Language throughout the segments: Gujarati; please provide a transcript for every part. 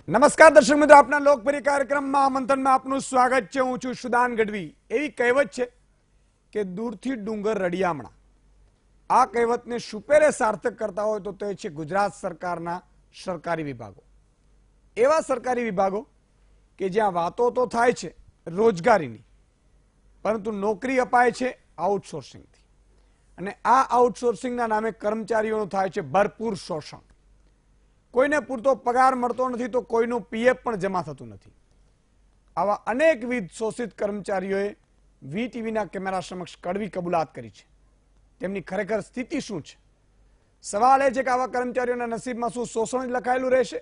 નમસ્કાર દર્શક મિત્રો, આપના લોકપ્રિય કાર્યક્રમમાં આમંત્રણમાં આપનું સ્વાગત છે। હું છું સુદાન ગઢવી। એવી કહેવત છે કે દૂરથી ડુંગર રડિયામણા। આ કહેવતને સુપેરે સાર્થક કરતા હોય તો તે છે ગુજરાત સરકારના સરકારી વિભાગો। એવા સરકારી વિભાગો કે જ્યાં વાતો તો થાય છે રોજગારીની, પરંતુ નોકરી અપાય છે આઉટસોર્સિંગથી, અને આ આઉટસોર્સિંગના નામે કર્મચારીઓનું થાય છે ભરપૂર શોષણ। કોઈને પૂરતો પગાર મળતો નથી તો કોઈનું પીએફ પણ જમા થતું નથી। આવા અનેકવિધ શોષિત કર્મચારીઓએ વીટીવીના કેમેરા સમક્ષ કડવી કબૂલાત કરી છે। તેમની ખરેખર સ્થિતિ શું છે? સવાલ એ છે કે આવા કર્મચારીઓના નસીબમાં શું શોષણ જ લખાયેલું રહેશે?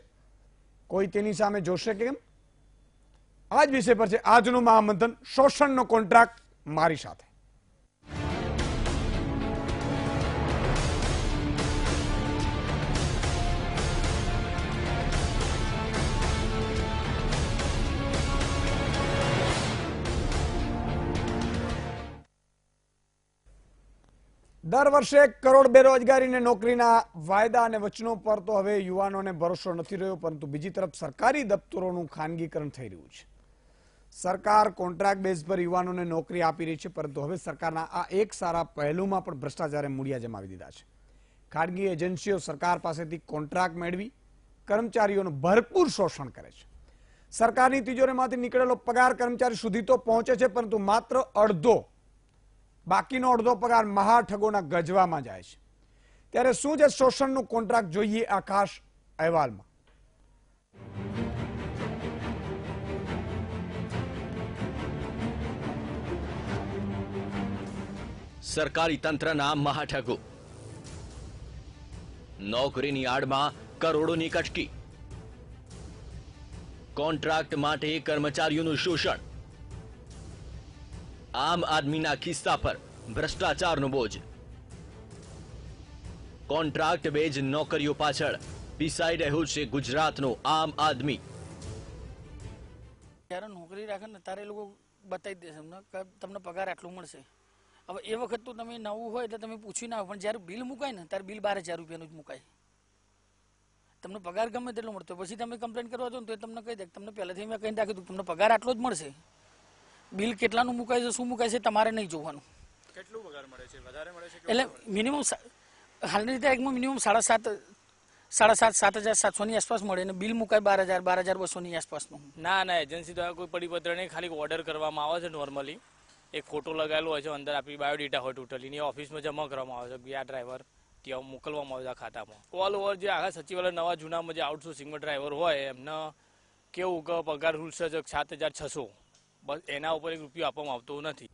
કોઈ તેની સામે જોશે કે કેમ? આ જ વિષય પર છે આજનું મહામંથન, શોષણનો કોન્ટ્રાક્ટ મારી સાથે। દર વર્ષે 1 કરોડ બેરોજગારીને નોકરીના વાયદા અને વચનો પર તો હવે યુવાનોને ભરોસો નથી રહ્યો, પરંતુ બીજી તરફ સરકારી દફતરોનું ખાનગીકરણ થઈ રહ્યું છે। સરકાર કોન્ટ્રાક્ટ બેઝ પર યુવાનોને નોકરી આપી રહી છે, પરંતુ હવે સરકારના આ એક સારા પહેલુમાં પણ ભ્રષ્ટાચારે મૂળિયા જમાવી દીધા છે। ખાનગી એજન્સીઓ સરકાર પાસેથી કોન્ટ્રાક્ટ મેળવી કર્મચારીઓનું ભરપૂર શોષણ કરે છે। સરકારની તિજોરીમાંથી નીકળેલો પગાર કર્મચારી સુધી તો પહોંચે છે, પરંતુ માત્ર અડધો, બાકીનો અડધો પગાર મહાઠગોના ગજવામાં જાય છે। ત્યારે શું છે શોષણનું કોન્ટ્રાક્ટ, જોઈએ આ ખાસ અહેવાલમાં। સરકારી તંત્રના મહાઠગો, નોકરીની આડમાં કરોડોની કટકી, કોન્ટ્રાક્ટ માટે કર્મચારીઓનું શોષણ, આમ આદમીના ખિસ્સા પર ભ્રષ્ટાચારનો બોજ, કોન્ટ્રાક્ટ બેઝ નોકરીઓ પાછળ પીસાઈ રહ્યો છે ગુજરાતનો આમ આદમી। જ્યારે નોકરી રાખે ને ત્યારે લોકો બતાવી દેશે તમને પગાર આટલું મળશે। હવે એ વખત તો તમે નવું હોય એટલે તમે પૂછી ના, પણ જ્યારે બિલ મુકાય ને ત્યારે બિલ 12,000 રૂપિયાનું જ મુકાય। તમને પગાર ગમે તેટલો મળતો, પછી તમે કમ્પ્લેન કરવા દો ને તો એ તમને કહી દે, તમને પહેલેથી મેં કહી નાખ્યું તમને પગાર આટલો જ મળશે। બિલ કેટલાનું મુકાય છે, શું મુકાય છે તમારે નહીં જોવાનું। કેટલું પગાર મળે છે? વધારે મળે છે? એટલે મિનિમમ હાલની તારીખમાં મિનિમમ 7,500 ની આસપાસ મળે, અને બિલ મુકાય 12,200 ની આસપાસનું। ના, એજન્સી દ્વારા કોઈ પરિપત્ર નહીં, ખાલી ઓર્ડર કરવામાં આવે છે। નોર્મલી એક ફોટો લગાવેલો હોય છે, અંદર આપણી બાયોડેટા હોય ટોટલી, એ ઓફિસમાં જમા કરવામાં આવે છે કે આ ડ્રાઈવર ત્યાં મોકલવામાં આવે છે ખાતામાં। ઓલ ઓવર જે આખા સચિવાલય નવા જૂનામાં જે આઉટસોર્સિંગમાં ડ્રાઈવર હોય એમને કેવું કે પગાર રૂલ્સ છે 7,600, બસ એના ઉપર ₹1 આપવામાં આવતો નથી।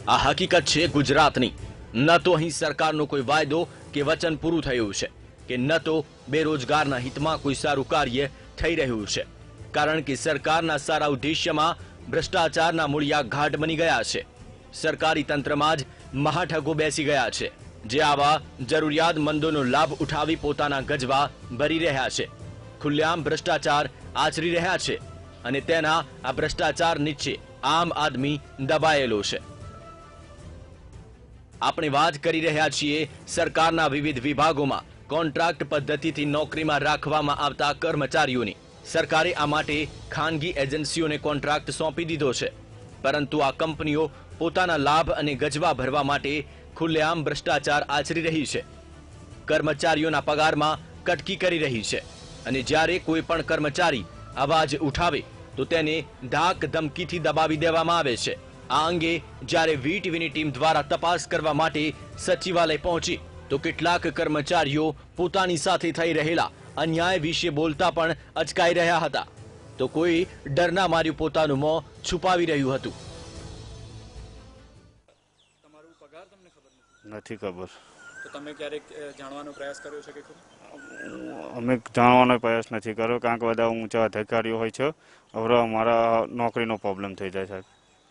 આ હકીકત છે ગુજરાતની। ન તો અહીં સરકારનો કોઈ વાયદો કે વચન પૂરું થયું છે, કે ન તો બેરોજગારના હિતમાં કોઈ સારું કાર્ય થઈ રહ્યું છે, કારણ કે સરકારના સારા ઉદ્દેશ્યમાં ભ્રષ્ટાચારના મૂળિયા ઘાટ બની ગયા છે। સરકારી તંત્રમાં જ મહાઠગો બેસી ગયા છે, જે આવા જરૂરિયાતમંદોનો લાભ ઉઠાવી પોતાના ગજવા ભરી રહ્યા છે, ખુલ્લેઆમ ભ્રષ્ટાચાર આચરી રહ્યા છે, અને તેના આ ભ્રષ્ટાચાર નીચે આમ આદમી દબાયેલો છે। આપણે વાત કરી રહ્યા છીએ સરકારના વિવિધ વિભાગોમાં કોન્ટ્રાક્ટ પદ્ધતિથી નોકરીમાં રાખવામાં આવતા કર્મચારીઓની। સરકારે આ માટે ખાનગી એજન્સીઓને કોન્ટ્રાક્ટ સોંપી દીધો છે, પરંતુ આ કંપનીઓ પોતાના લાભ અને ગજવા ભરવા માટે ખુલ્લેઆમ ભ્રષ્ટાચાર આચરી રહી છે, કર્મચારીઓના પગારમાં કટકી કરી રહી છે, અને જ્યારે કોઈ પણ કર્મચારી અવાજ ઉઠાવે તો તેને ધાક ધમકીથી દબાવી દેવામાં આવે છે। આ અંગે જ્યારે વીટીવીની ટીમ દ્વારા તપાસ કરવા માટે સચિવાલય પહોંચી તો કેટલાક કર્મચારીઓ પોતાની સાથે થઈ રહેલા અન્યાય વિશે બોલતા પણ અચકાઈ રહ્યા હતા, તો કોઈ ડરના માર્યું પોતાનું મોં છુપાવી રહ્યું હતું। તમારું પગાર તમને ખબર નથી ખબર, તો તમે ક્યારેક જાણવાનો પ્રયાસ કર્યો છે કે ખરું? અમે જાણવાનો પ્રયાસ નથી કર્યો, કારણ કે બધા ઊંચા અધિકારીઓ હોય છે। હવે અમારા નોકરીનો પ્રોબ્લેમ થઈ જાય સાહેબ,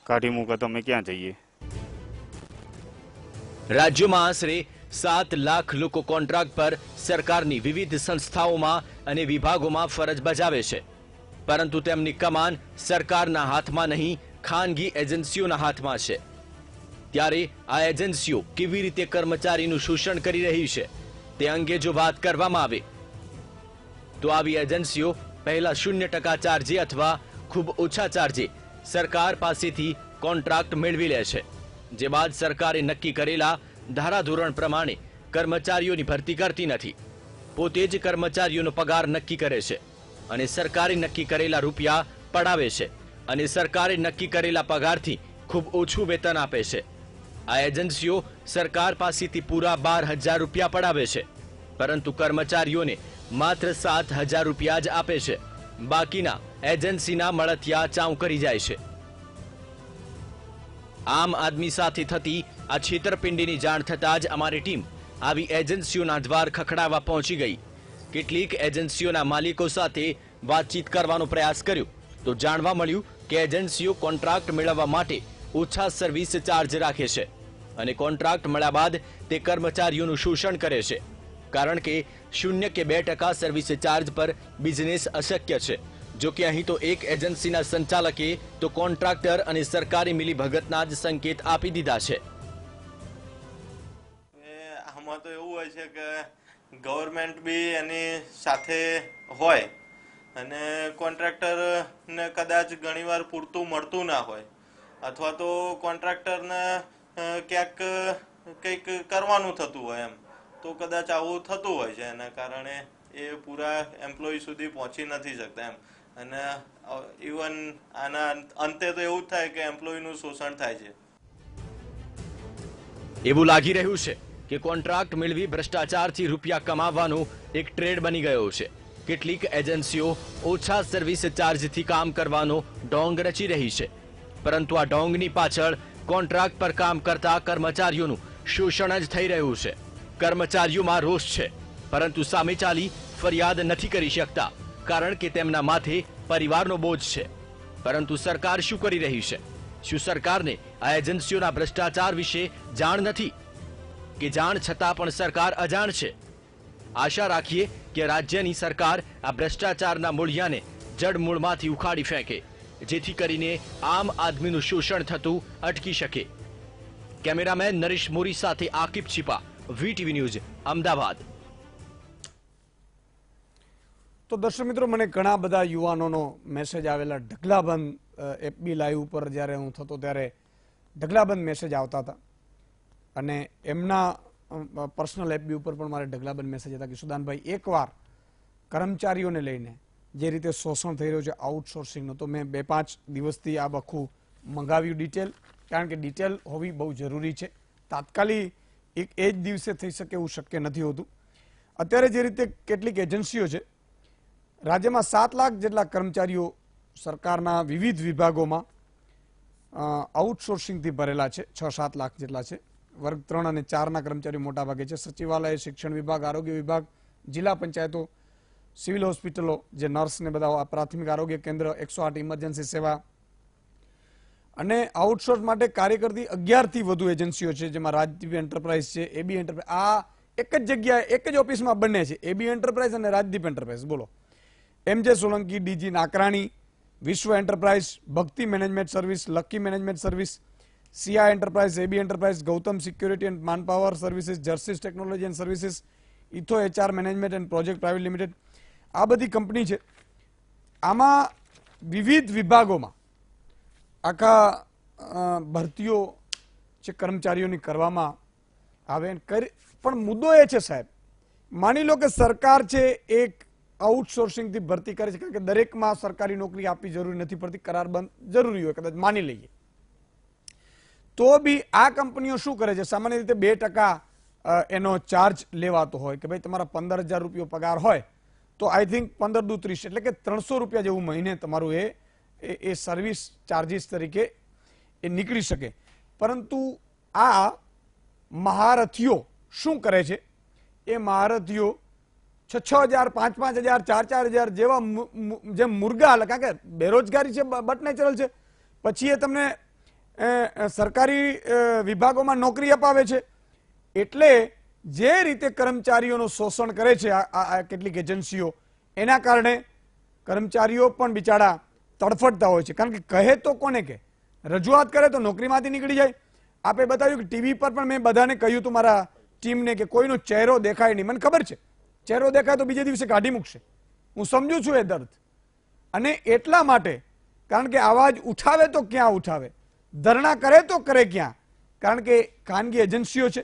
કાઢી મૂકે તો અમે ક્યાં જઈએ। રાજ્યમાં આશરે 7 લાખ લોકો કોન્ટ્રાક્ટ પર સરકારની વિવિધ સંસ્થાઓમાં અને વિભાગોમાં ફરજ બજાવે છે, પરંતુ તેમની કમાન સરકારના હાથમાં નહીં, ખાનગી એજન્સીઓના હાથમાં છે। ત્યારે આ એજન્સીઓ કેવી રીતે કર્મચારીનું શોષણ કરી રહી છે તે અંગે જો વાત કરવામાં આવે તો આવી એજન્સીઓ પહેલા 0% ચાર્જે અથવા ખૂબ ઓછા ચાર્જે સરકાર પાસેથી કોન્ટ્રાક્ટ મેળવી લે છે, જે બાદ સરકારે નક્કી કરેલા ધારાધોરણ પ્રમાણે કર્મચારીઓની ભરતી કરતી નથી. પોતે જ કર્મચારીઓનો પગાર નક્કી કરે છે અને સરકારે નક્કી કરેલા રૂપિયા પડાવે છે અને સરકારે નક્કી કરેલા પગારથી ખૂબ ઓછું વેતન આપે છે. આ એજન્સીઓ સરકાર પાસેથી પૂરા 12,000 રૂપિયા પડાવે છે, પરંતુ કર્મચારીઓને માત્ર 7,000 રૂપિયા જ આપે છે. બાકીના એજન્સીના મળતિયા ચાઉ કરી જાય છે. આમ આદમી સાથે થતી આ છેતરપિંડીની જાણ થતાં જ અમારી ટીમ આવી એજન્સીઓના દ્વાર ખખડાવવા પહોંચી ગઈ. કેટલીક એજન્સીઓના માલિકો સાથે વાતચીત કરવાનો પ્રયાસ કર્યો તો જાણવા મળ્યું કે એજન્સીઓ કોન્ટ્રાક્ટ મેળવવા માટે ઓછા સર્વિસ ચાર્જ રાખે છે અને કોન્ટ્રાક્ટ મળ્યા બાદ તે કર્મચારીઓનું શોષણ કરે છે, કારણ કે 0 કે 2% સર્વિસ ચાર્જ પર બિઝનેસ અશક્ય છે. જો કે અહીં તો એક એજન્સીના સંચાલકે તો કોન્ટ્રાક્ટર અને સરકારી મિલીભગતના જ સંકેત આપી દીધા છે. આમાં તો એવું હોય છે કે ગવર્મેન્ટ બી એની સાથે હોય અને કોન્ટ્રાક્ટરને કદાચ ઘણીવાર પૂરતું મળતું ના હોય, અથવા તો કોન્ટ્રાક્ટરને ક્યાંક કંઈક કરવાનું થતું હોય એમ, તો કદાચ આવું થતું હોય છે. એના કારણે એ પૂરા એમ્પ્લોય સુધી પહોંચી નથી શકતા એમ. અને ઇવન આના અંતે તો એવું જ થાય કે એમ્પ્લોયનું શોષણ થાય છે. એવું લાગી રહ્યું છે કે કોન્ટ્રાક્ટ મેળવી ભ્રષ્ટાચારથી રૂપિયા કમાવવાનો એક ટ્રેડ બની ગયો છે. કેટલીક એજન્સીઓ ઓછા સર્વિસ ચાર્જથી કામ કરવાનો ઢોંગ રચી રહી છે, પરંતુ આ ઢોંગની પાછળ કોન્ટ્રાક્ટ પર કામ કરતા કર્મચારીઓનું શોષણ જ થઈ રહ્યું છે. કર્મચારીઓમાં રોષ છે, પરંતુ સામે ચાલી ફરિયાદ નથી કરી શકતા, કારણ કે તેમના માથે પરિવારનો બોજ છે. પરંતુ સરકાર શું કરી રહી છે? શું સરકારને આ એજન્સીઓના ભ્રષ્ટાચાર વિશે જાણ નથી, કે જાણ છતાં પણ સરકાર અજાણ છે? આશા રાખીએ કે રાજ્યની સરકાર આ ભ્રષ્ટાચારના મૂળિયાને જડમૂળમાંથી ઉખાડી ફેંકે, જેથી કરીને આમ આદમીનું શોષણ થતું અટકી શકે. કેમેરામેન નરેશ મોરી સાથે આકિબ છીપા, VTV ન્યૂઝ, અમદાવાદ. તો દર્શક મિત્રો, મને ઘણા બધા યુવાનોનો મેસેજ આવેલા ઢગલાબંધ FB લાઈવ ઉપર જ્યારે હું થતો ત્યારે ઢગલાબંધ મેસેજ આવતા હતા, અને એમના પર્સનલ FB ઉપર પણ મારે ઢગલાબંધ મેસેજ હતા કે સુદાનભાઈ, એકવાર કર્મચારીઓને લઈને જે રીતે શોષણ થઈ રહ્યું છે આઉટસોર્સિંગનું, તો મેં 2-5 દિવસથી આ બખું મંગાવ્યું ડિટેલ, કારણ કે ડિટેલ હોવી બહુ જરૂરી છે. તાત્કાલિક એ જ દિવસે થઈ શકે એવું શક્ય નથી હોતું. અત્યારે જે રીતે કેટલીક એજન્સીઓ છે, રાજ્યમાં 7 લાખ જેટલા કર્મચારીઓ સરકારના વિવિધ વિભાગોમાં આઉટસોર્સિંગથી ભરેલા છે. 6-7 લાખ જેટલા છે. વર્ગ 3 અને 4ના કર્મચારીઓ મોટા ભાગે છે. સચિવાલય, શિક્ષણ વિભાગ, આરોગ્ય વિભાગ, જિલ્લા પંચાયતો, સિવિલ હોસ્પિટલો, જે નર્સ ને બધા, પ્રાથમિક આરોગ્ય કેન્દ્ર, 108 ઇમરજન્સી સેવા, અને આઉટસોર્સ માટે કાર્ય કરતી 11 થી વધુ એજન્સીઓ છે, જેમાં રાજદીપ એન્ટરપ્રાઇઝ છે, AB એન્ટરપ્રાઇઝ. આ એક જ જગ્યાએ એક જ ઓફિસમાં બંને છે, AB એન્ટરપ્રાઇઝ અને રાજદીપ એન્ટરપ્રાઇઝ. બોલો, MJ Solanki, DG Nakrani, Vishwa enterprise, Bhakti management service, lucky management service, CI enterprise, AB enterprise, Gautam security and manpower services, જર્સીસ ટેકનોલોજી એન્ડ સર્વિસીસ, ઇથો HR management and project private limited. આ બધી કંપની છે. આમાં વિવિધ વિભાગોમાં આખા ભરતીઓ જે કર્મચારીઓની કરવામાં આવે, પણ મુદ્દો એ છે સાહેબ, માની લો કે સરકાર છે એક આઉટસોર્સિંગથી ભરતી કરે છે, કારણ કે દરેકમાં સરકારી નોકરી આપવી જરૂરી નથી પડતી, કરારબંધ જરૂરી હોય, કદાચ માની લઈએ, તો બી આ કંપનીઓ શું કરે છે, સામાન્ય રીતે 2% એનો ચાર્જ લેવાતો હોય, કે ભાઈ તમારા 15,000 રૂપિયો પગાર હોય તો આઈ થિંક 15 દુ 30, એટલે કે 300 રૂપિયા જેવું મહિને તમારું એ સર્વિસ ચાર્જીસ તરીકે એ નીકળી શકે. પરંતુ આ મહારથીઓ શું કરે છે? એ મહારથીઓ 6,000, 5,000, 4,000 જેવા જેમ મુર્ગા, કારણ કે બેરોજગારી છે, બટ નેચરલ છે, પછી એ તમને સરકારી વિભાગોમાં નોકરી અપાવે છે. એટલે જે રીતે કર્મચારીઓનું શોષણ કરે છે આ કેટલીક એજન્સીઓ, એના કારણે કર્મચારીઓ પણ બિચારા તડફડતા હોય છે. કારણ કે કહે તો કોને કે, રજૂઆત કરે તો નોકરીમાંથી નીકળી જાય. આપે બતાવ્યું કે TV પર પણ મેં બધાને કહ્યું હતું, મારા ટીમને, કે કોઈનો ચહેરો દેખાય નહીં. મને ખબર છે, ચહેરો દેખાય તો બીજે દિવસે કાઢી મૂકશે. હું સમજુ છું એ દર્દ. અને એટલા માટે, કારણ કે અવાજ ઉઠાવે તો ક્યાં ઉઠાવે, ધરણા કરે તો કરે ક્યાં, કારણ કે ખાનગી એજન્સીઓ છે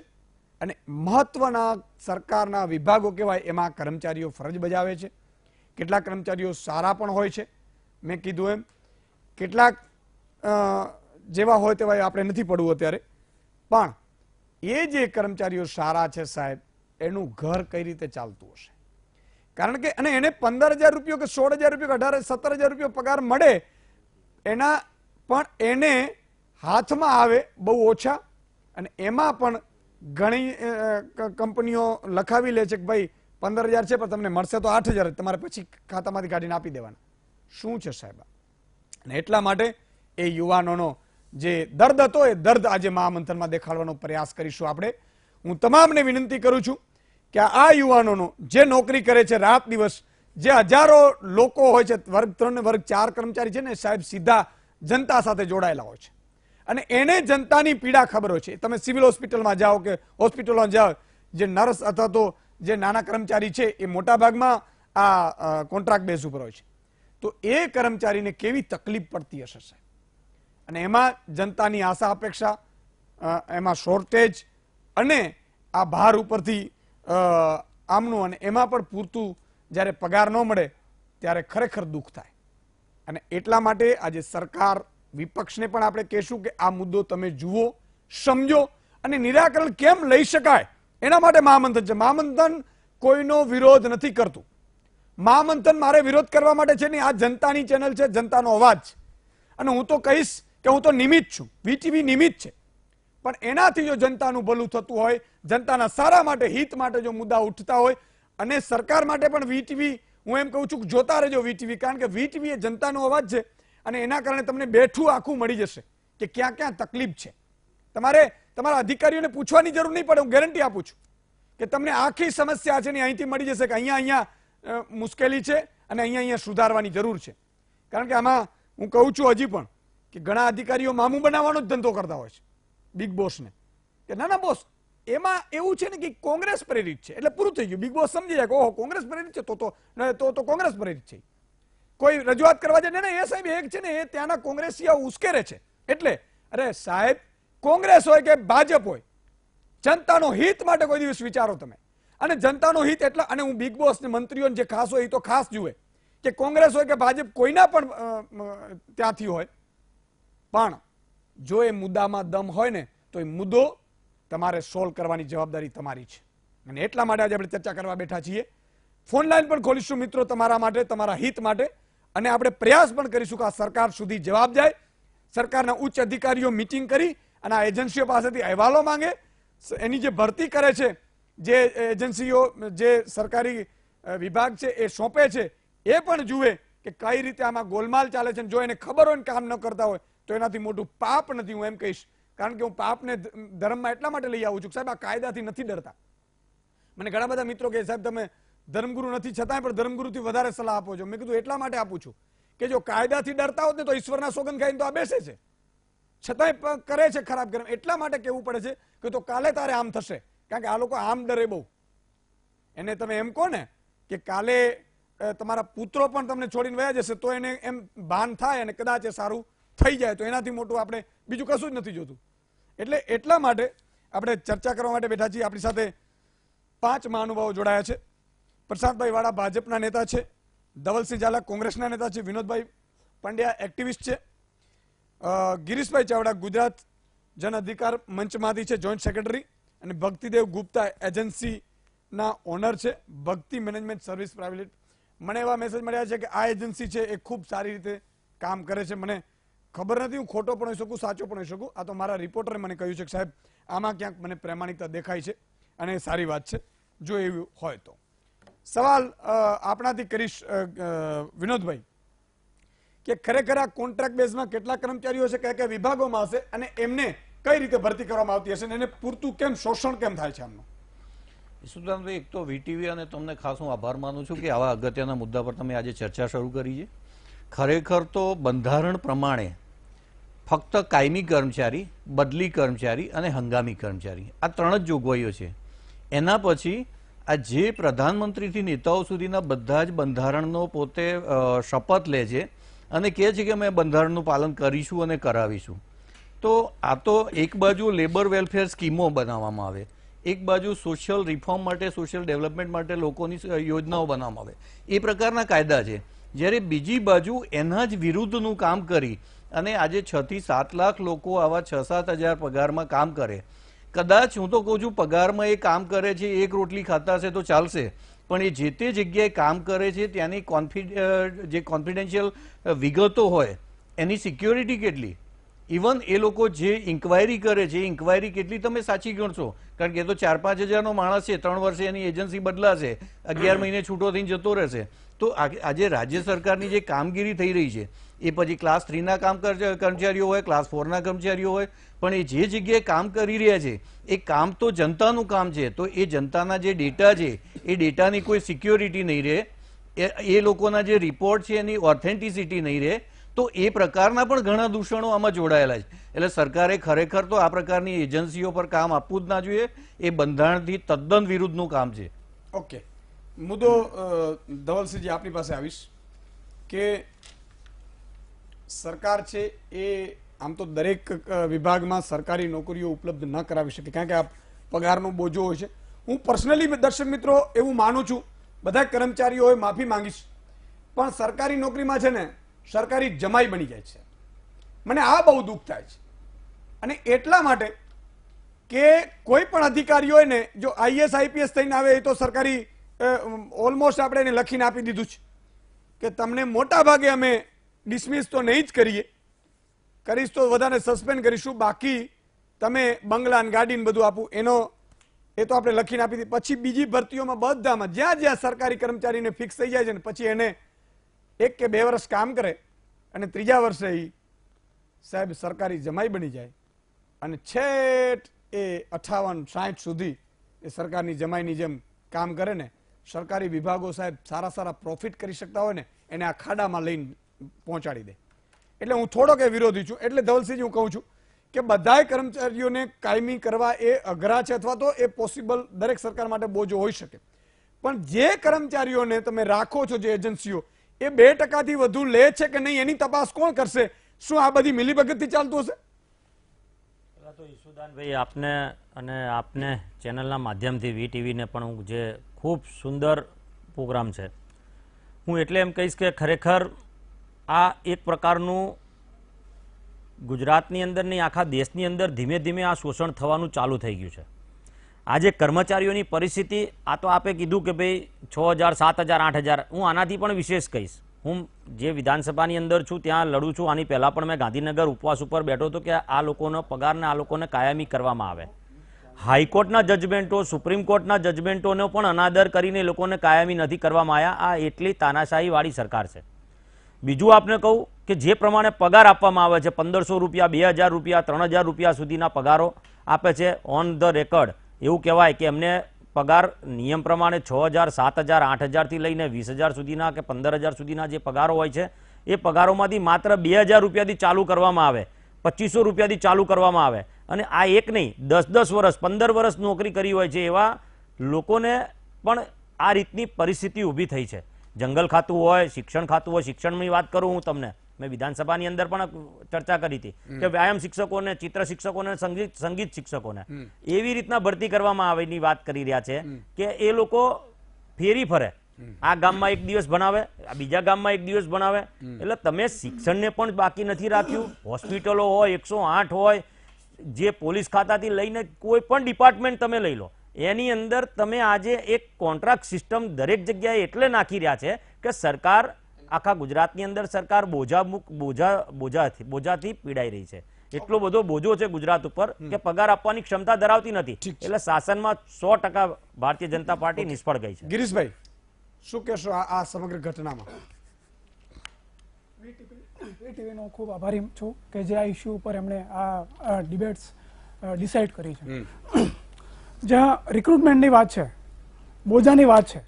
અને મહત્વના સરકારના વિભાગો કહેવાય એમાં કર્મચારીઓ ફરજ બજાવે છે. કેટલાક કર્મચારીઓ સારા પણ હોય છે, મેં કીધું એમ, કેટલાક જેવા હોય તેવા આપણે નથી પડવું અત્યારે, પણ એ જે કર્મચારીઓ સારા છે સાહેબ, એનું ઘર કઈ રીતે ચાલતું હશે? કારણ કે અને એને 15,000 રૂપિયા કે 16,000 રૂપિયા કે 17,000 રૂપિયા પગાર મળે, એના પણ એને હાથમાં આવે બહુ ઓછા, અને એમાં પણ ઘણી કંપનીઓ લખાવી લે છે કે ભાઈ 15,000 છે પણ તમને મળશે તો 8,000, તમારે પછી ખાતામાંથી કાઢીને આપી દેવાના. શું છે સાહેબ? અને એટલા માટે એ યુવાનોનો જે દર્દ હતો એ દર્દ આજે મહામંથનમાં દેખાડવાનો પ્રયાસ કરીશું આપણે. હું તમામને વિનંતી કરું છું કે આ યુવાનોનો જે નોકરી કરે છે રાત દિવસ, જે હજારો લોકો હોય છે, વર્ગ 3 ને વર્ગ 4 કર્મચારી છે ને સાહેબ, સીધા જનતા સાથે જોડાયેલા હોય છે અને એને જનતાની પીડા ખબર હોય છે. તમે સિવિલ હોસ્પિટલમાં જાઓ કે હોસ્પિટલમાં જાઓ, જે નર્સ અથવા તો જે નાના કર્મચારી છે એ મોટા ભાગમાં આ કોન્ટ્રાક્ટ બેઝ ઉપર હોય છે. તો એ કર્મચારીને કેવી તકલીફ પડતી હશે સાહેબ. અને એમાં જનતાની આશા અપેક્ષા, એમાં શોર્ટેજ અને આ ભાર ઉપરથી આમનું, અને એમાં પણ પૂરતું જ્યારે પગાર ન મળે ત્યારે ખરેખર દુઃખ થાય. અને એટલા માટે આજે સરકાર, વિપક્ષને પણ આપણે કહેશું કે આ મુદ્દો તમે જુઓ, સમજો અને નિરાકરણ કેમ લઈ શકાય એના માટે મહામંથન છે. મહામંથન કોઈનો વિરોધ નથી કરતું. મહામંથન મારે વિરોધ કરવા માટે છે નહીં, આ જનતાની ચેનલ છે, જનતાનો અવાજ. અને હું તો કહીશ કે હું તો નિમિત્ત છું, વીટીવી નિમિત્ત છે, પણ એનાથી જો જનતાનું ભલું થતું હોય, જનતાના સારા માટે, હિત માટે જો મુદ્દા ઉઠતા હોય, અને સરકાર માટે પણ વીટીવી, હું એમ કહું છું કે જોતા રહેજો વીટીવી, કારણ કે વીટીવી એ જનતાનો અવાજ છે અને એના કારણે તમને બેઠું આખું મળી જશે કે ક્યાં ક્યાં તકલીફ છે. તમારે તમારા અધિકારીઓને પૂછવાની જરૂર નહીં પડે. હું ગેરંટી આપું છું કે તમને આખી સમસ્યા છે ને અહીંથી મળી જશે કે અહીંયા મુશ્કેલી છે અને અહીંયા સુધારવાની જરૂર છે. કારણ કે આમાં હું કહું છું હજી પણ કે ઘણા અધિકારીઓ મામું બનાવવાનો જ ધંધો કરતા હોય છે બિગ બોસને, કે ના બોસ, એમાં એવું છે ને કે કોંગ્રેસ પ્રેરિત છે એટલે પૂરું થઈ ગયું. બિગ બોસ સમજી જાય કે ઓહો કોંગ્રેસ પ્રેરિત છે તો કોંગ્રેસ પ્રેરિત છે. કોઈ રજૂઆત કરવા જાય ને એ સાહેબ એક છે ને એ ત્યાંના કોંગ્રેસીઓ ઉશ્કેરે છે. એટલે અરે સાહેબ, કોંગ્રેસ હોય કે ભાજપ હોય, જનતાનો હિત માટે કોઈ દિવસ વિચારો તમે. અને જનતાનો હિત એટલા, અને હું બિગ બોસ ને મંત્રીઓને જે ખાસ હોય એ તો ખાસ જુએ કે કોંગ્રેસ હોય કે ભાજપ, કોઈના પણ ત્યાંથી હોય, પણ જો એ મુદ્દામાં દમ હોય ને તો એ મુદ્દો તમારે સોલ્વ કરવાની જવાબદારી તમારી છે. અને એટલા માટે આજે આપણે ચર્ચા કરવા બેઠા છીએ. ફોન લાઈન પણ ખોલીશું મિત્રો તમારા માટે, તમારા હિત માટે, અને આપણે પ્રયાસ પણ કરીશું કે આ સરકાર સુધી જવાબ જાય. સરકારના ઉચ્ચ અધિકારીઓ મિટિંગ કરી અને આ એજન્સીઓ પાસેથી અહેવાલો માંગે, એની જે ભરતી કરે છે, જે એજન્સીઓ, જે સરકારી વિભાગ છે એ સોંપે છે, એ પણ જુએ કે કઈ રીતે આમાં ગોલમાલ ચાલે છે. જો એને ખબર હોય ને કામ ન કરતા હોય તો એનાથી મોટું પાપ નથી, હું એમ કહીશ. કારણ કે હું પાપને ધર્મમાં એટલા માટે લઈ આવું છું સાહેબ, આ કાયદાથી નથી ડરતા. મને ઘણા બધા મિત્રો કહે સાહેબ તમે ધર્મગુરુ નથી છતાંય પણ ધર્મગુરુથી વધારે સલાહ આપો છો. મેં કીધું એટલા માટે આપું છું કે જો કાયદાથી ડરતા હોત ને તો ઈશ્વરના સોગંદ ખાઈને તો આ બેસે છે, છતાંય કરે છે ખરાબ કર્મ. એટલા માટે કહેવું પડે છે કે તો કાલે તારે આમ થશે, કારણ કે આ લોકો આમ ડરે બહુ. એને તમે એમ કહો ને કે કાલે તમારા પુત્રો પણ તમને છોડીને વયા જશે તો એને એમ ભાન થાય અને કદાચ એ સારું થઈ જાય, તો એનાથી મોટું આપણે બીજું કશું જ નથી જોતું. એટલે એટલા માટે આપણે ચર્ચા કરવા માટે બેઠા છીએ. આપણી સાથે 5 મહાનુભાવો જોડાયા છે. પ્રશાંતભાઈ વાળા ભાજપના નેતા છે, ધવલસિંહ ઝાલા કોંગ્રેસના નેતા છે, વિનોદભાઈ પંડ્યા એક્ટિવિસ્ટ છે, ગિરીશભાઈ ચાવડા ગુજરાત જન અધિકાર મંચમાંથી છે, જોઈન્ટ સેક્રેટરી, અને ભક્તિદેવ ગુપ્તા એજન્સીના ઓનર છે, ભક્તિ મેનેજમેન્ટ સર્વિસ પ્રાઇવેટ. મને એવા મેસેજ મળ્યા છે કે આ એજન્સી છે એ ખૂબ સારી રીતે કામ કરે છે. મને ખબર નથી, હું ખોટો પણ હોઈ શકું, સાચો પણ હોઈ શકું. આ તો મારા રિપોર્ટરે મને કહ્યું છે કે સાહેબ આમાં ક્યાંક મને પ્રામાણિકતા દેખાય છે અને સારી વાત છે, જો એવું હોય તો. સવાલ આપણાથી કરીશ વિનોદભાઈ, કે ખરેખર આ કોન્ટ્રાક્ટ બેઝમાં કેટલા કર્મચારીઓ છે, કયા કયા વિભાગોમાં હશે અને એમને કઈ રીતે ભરતી કરવામાં આવતી હશે, એને પૂરતું કેમ શોષણ કેમ થાય છે આમનું? સુદાનભાઈ, એક તો વીટીવી અને તમને ખાસ હું આભાર માનું છું કે આવા અગત્યના મુદ્દા પર તમે આજે ચર્ચા શરૂ કરી છે. ખરેખર તો બંધારણ પ્રમાણે ફક્ત કાયમી કર્મચારી, બદલી કર્મચારી અને હંગામી કર્મચારી, આ 3 જ જોગવાઈઓ છે. એના પછી આ જે પ્રધાનમંત્રીથી નેતાઓ સુધીના બધા જ બંધારણનો પોતે શપથ લે છે અને કહે છે કે અમે બંધારણનું પાલન કરીશું અને કરાવીશું, તો આ તો એક બાજુ લેબર વેલફેર સ્કીમો બનાવવામાં આવે, એક બાજુ સોશિયલ રિફોર્મ માટે, સોશિયલ ડેવલપમેન્ટ માટે લોકોની યોજનાઓ બનાવવામાં આવે, એ પ્રકારના કાયદા છે. જ્યારે બીજી બાજુ એના જ વિરુદ્ધનું કામ કરી અને આજે 6 થી 7 લાખ લોકો આવા 6-7 હજાર પગારમાં કામ કરે. કદાચ હું તો કહું છું પગારમાં એ કામ કરે છે, એક રોટલી ખાતા હશે તો ચાલશે, પણ એ જે તે જગ્યાએ કામ કરે છે ત્યાંની જે કોન્ફિડેન્શિયલ વિગતો હોય એની સિક્યોરિટી કેટલી, ઇવન એ લોકો જે ઇન્ક્વાયરી કરે છે એ ઇન્ક્વાયરી કેટલી તમે સાચી ગણશો? કારણ કે એ તો 4-5 હજારનો માણસ છે, 3 વર્ષે એની એજન્સી બદલાશે, 11 મહિને છૂટો થઈને જતો રહેશે. તો આજે રાજ્ય સરકારની જે કામગીરી થઈ રહી છે એ પછી ક્લાસ 3ના કર્મચારીઓ હોય, ક્લાસ 4ના કર્મચારીઓ હોય, પણ એ જે જગ્યાએ કામ કરી રહ્યા છે એ કામ તો જનતાનું કામ છે, તો એ જનતાના જે ડેટા છે એ ડેટાની કોઈ સિક્યોરિટી નહીં રહે, એ લોકોના જે રિપોર્ટ છે એની ઓથેન્ટિસિટી નહીં રહે, તો એ પ્રકારના પણ ઘણા દૂષણો આમાં જોડાયેલા છે. એટલે સરકારે ખરેખર તો આ પ્રકારની એજન્સીઓ પર કામ આપવું જ ના જોઈએ, એ બંધારણથી તદ્દન વિરુદ્ધનું કામ છે. ઓકે, મુદ્દો ધવલસિંહજી આપની પાસે આવીશ કે સરકાર છે એ આમ તો દરેક વિભાગમાં સરકારી નોકરીઓ ઉપલબ્ધ ન કરાવી શકે, કારણ કે આ પગારનો બોજો હોય છે. હું પર્સનલી દર્શક મિત્રો એવું માનું છું, બધા કર્મચારીઓએ માફી માંગીશ, પણ સરકારી નોકરીમાં છે ને સરકારી જમાઈ બની જાય છે. મને આ બહુ દુઃખ થાય છે. અને એટલા માટે કે કોઈ પણ અધિકારી હોય ને, જો IAS IPS થઈને આવે એ તો સરકારી ઓલમોસ્ટ આપણે એને લખીને આપી દીધું છે કે તમને મોટા ભાગે અમે ડિસમિસ તો નહીં જ કરીશ તો વધારે સસ્પેન્ડ કરીશું, બાકી તમે બંગલા ને ગાડી ને બધું આપું, એ તો આપણે લખીને આપી દીધી. પછી બીજી ભરતીઓમાં બધામાં જ્યાં જ્યાં સરકારી કર્મચારીને ફિક્સ થઈ જાય છે ને પછી એને 1 કે 2 વર્ષ કામ કરે અને 3જા વર્ષે એ સાહેબ સરકારી જમાઈ બની જાય અને છેટ એ 58-60 સુધી એ સરકારની જમાઈની જેમ કામ કરે ને, સરકારી વિભાગો સાહેબ સારા પ્રોફિટ કરી શકતા હોય ને એને આ ખાડામાં લઈને પહોંચાડી દે. એટલે હું થોડોક એ વિરોધી છું. એટલે ધવલસિંહજી હું કહું છું કે બધાય કર્મચારીઓને કાયમી કરવા એ અઘરા છે, અથવા તો એ પોસિબલ દરેક સરકાર માટે બોજો હોઈ શકે, પણ જે કર્મચારીઓને તમે રાખો છો, જે એજન્સીઓ, એ 2% વધુ લે છે કે નહીં એની તપાસ કોણ કરશે? શું આ બધી મિલીભગતથી ચાલતું હશે? તો ઈશુદાનભાઈ, આપને અને આપને ચેનલના માધ્યમથી VTVને પણ હું જે ખૂબ સુંદર પ્રોગ્રામ છે, હું એટલે એમ કહીશ કે ખરેખર આ એક પ્રકારનું ગુજરાતની અંદર નહીં, આખા દેશની અંદર ધીમે ધીમે આ શોષણ થવાનું ચાલુ થઈ ગયું છે. આજે કર્મચારીઓની પરિસ્થિતિ, આ તો આપે કીધું કે ભાઈ 6,000, 7,000, 8,000, હું આનાથી પણ વિશેષ કહીશ. હું જે વિધાનસભાની અંદર છું ત્યાં લડું છું. આની પહેલાં પણ મેં ગાંધીનગર ઉપવાસ ઉપર બેઠો હતો કે આ લોકોનો પગારને આ લોકોને કાયમી કરવામાં આવે. હાઈકોર્ટના જજમેન્ટો, સુપ્રીમ કોર્ટના જજમેન્ટોનો પણ અનાદર કરીને એ લોકોને કાયમી નથી કરવામાં આવ્યા. આ એટલી તાનાશાહીવાળી સરકાર છે. બીજું આપને કહું કે જે પ્રમાણે પગાર આપવામાં આવે છે, 1,500 રૂપિયા, 2,000 રૂપિયા, 3,000 રૂપિયા સુધીના પગારો આપે છે. ઓન ધ રેકર્ડ એવું કહેવાય કે એમને પગાર નિયમ પ્રમાણે 6,000, 7,000, 8,000થી લઈને 20,000 સુધીના કે 15,000 સુધીના જે પગારો હોય છે, એ પગારોમાંથી માત્ર 2,000 રૂપિયાથી ચાલુ કરવામાં આવે, 2,500 રૂપિયાથી ચાલુ કરવામાં આવે. અને આ એક નહીં, 10-10 વર્ષ, 15 વર્ષ નોકરી કરી હોય છે એવા લોકોને પણ આ રીતની પરિસ્થિતિ ઊભી થઈ છે. જંગલ ખાતું હોય, શિક્ષણ ખાતું હોય, શિક્ષણની વાત કરું હું તમને, મેં વિધાનસભાની અંદર પણ ચર્ચા કરી હતી કે વ્યાયામ શિક્ષકોને, ચિત્ર શિક્ષકોને, સંગીત શિક્ષકોને એવી રીતના ભરતી કરવામાં આવેની વાત કરી રહ્યા છે કે એ લોકો ફેરી ફરે, આ ગામમાં 1 દિવસ ભણાવે, આ બીજા ગામમાં 1 દિવસ ભણાવે. એટલે તમે શિક્ષણને પણ બાકી નથી રાખ્યું. હોસ્પિટલો હોય, 108 હોય, જે પોલીસ ખાતાથી લઈને કોઈ પણ ડિપાર્ટમેન્ટ તમે લઈ લો, એની અંદર તમે આજે એક કોન્ટ્રાક્ટ સિસ્ટમ દરેક જગ્યાએ એટલે નાખી રહ્યા છે કે સરકાર, આખા ગુજરાતની અંદર સરકાર બોજાથી પીડાઈ રહી છે. એટલો બધો બોજો છે ગુજરાત ઉપર કે પગાર આપવાની ક્ષમતા ધરાવતી નથી. એટલે શાસનમાં 100% ભારતીય જનતા પાર્ટી નિષ્ફળ ગઈ છે. ગિરીશભાઈ, શું કહેશો આ સમગ્ર ઘટનામાં? VTVનો ખૂબ આભારી છું કે જે આ ઇસ્યુ ઉપર એમણે આ ડિબેટ્સ ડિસાઇડ કરી છે. જ્યાં રિક્રુટમેન્ટની વાત છે, બોજાની વાત છે,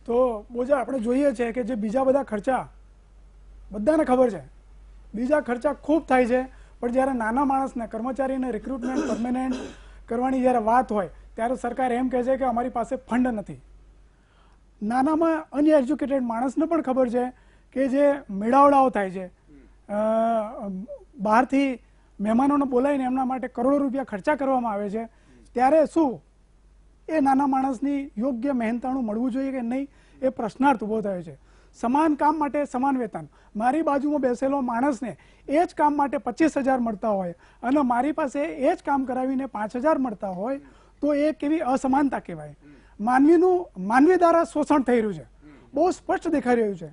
તો બોજા આપણે જોઈએ છે કે જે બીજા બધા ખર્ચા બધાને ખબર છે, બીજા ખર્ચા ખૂબ થાય છે, પણ જ્યારે નાના માણસને, કર્મચારીને રિક્રુટમેન્ટ પરમેનન્ટ કરવાની જ્યારે વાત હોય ત્યારે સરકાર એમ કહે છે કે અમારી પાસે ફંડ નથી. નાનામાં અનએજ્યુકેટેડ માણસને પણ ખબર છે કે જે મેળાવડાઓ થાય છે, બહારથી મહેમાનોને બોલાવીને એમના માટે કરોડો રૂપિયા ખર્ચા કરવામાં આવે છે, ત્યારે શું એ નાના માણસની યોગ્ય મહેનતાણું મળવું જોઈએ કે નહીં, એ પ્રશ્નાર્થ ઊભો થયો છે. સમાન કામ માટે સમાન વેતન. મારી બાજુમાં બેસેલો માણસને એ જ કામ માટે 25,000 મળતા હોય અને મારી પાસે એ જ કામ કરાવીને 5,000 મળતા હોય તો એ કેવી અસમાનતા કહેવાય. માનવી દ્વારા શોષણ થઈ રહ્યું છે, બહુ સ્પષ્ટ દેખાઈ રહ્યું છે.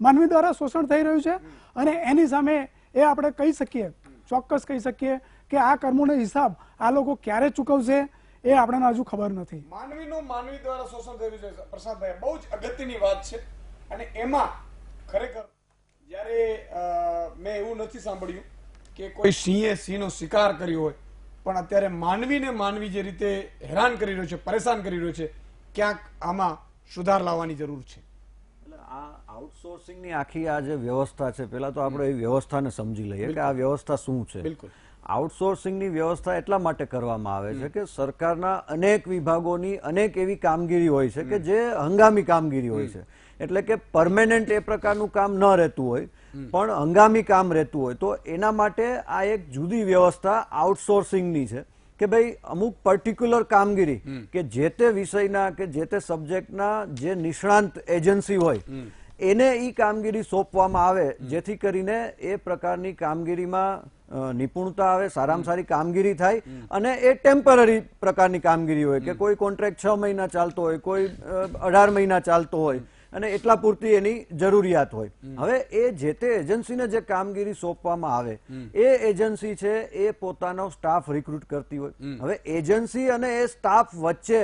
માનવી દ્વારા શોષણ થઈ રહ્યું છે અને એની સામે એ આપણે કહી શકીએ, ચોક્કસ કહી શકીએ કે આ કર્મોનો હિસાબ આ લોકો ક્યારે ચૂકવશે એ આપણને હજુ ખબર નથી. માનવી દ્વારા શોષણ થઈ રહ્યું છે પ્રસાદભાઈ, બહુ જ અગત્યની વાત છે. અને એમાં ખરેખર જ્યારે મેં એવું નથી સાંભળ્યું કે કોઈ સિંહે સિંહનો શિકાર કર્યો હોય, પણ અત્યારે માનવી જે રીતે હેરાન કરી રહ્યો છે, પરેશાન કરી રહ્યો છે, ક્યાંક આમાં સુધાર લાવવાની જરૂર છે. આ આઉટસોર્સિંગની આખી આ જે વ્યવસ્થા છે, પહેલા તો આપણે એ વ્યવસ્થાને સમજી લઈએ કે આ વ્યવસ્થા શું છે. બિલકુલ. આઉટસોર્સિંગની વ્યવસ્થા એટલા માટે કરવામાં આવે છે કે સરકારના અનેક વિભાગોની અનેક એવી કામગીરી હોય છે કે જે હંગામી કામગીરી હોય છે, એટલે કે પરમેનન્ટ એ પ્રકારનું કામ ન રહેતું હોય પણ હંગામી કામ રહેતું હોય, તો એના માટે આ એક જુદી વ્યવસ્થા આઉટસોર્સિંગની છે કે ભાઈ અમુક પર્ટિક્યુલર કામગીરી કે જે તે વિષયના કે જે તે સબ્જેક્ટના જે નિષ્ણાંત એજન્સી હોય એને એ કામગીરી સોંપવામાં આવે, જેથી કરીને એ પ્રકારની કામગીરીમાં નિપુણતા આવે, સારામાં સારી કામગીરી થાય અને એ ટેમ્પરરી પ્રકારની કામગીરી હોય કે કોઈ કોન્ટ્રાક્ટ 6 મહિના ચાલતો હોય, કોઈ 18 મહિના ચાલતો હોય અને એટલા પૂરતી એની જરૂરિયાત હોય. હવે એ જે તે એજન્સીને જે કામગીરી સોંપવામાં આવે એ એજન્સી છે એ પોતાનો સ્ટાફ રિક્રુટ કરતી હોય. હવે એજન્સી અને એ સ્ટાફ વચ્ચે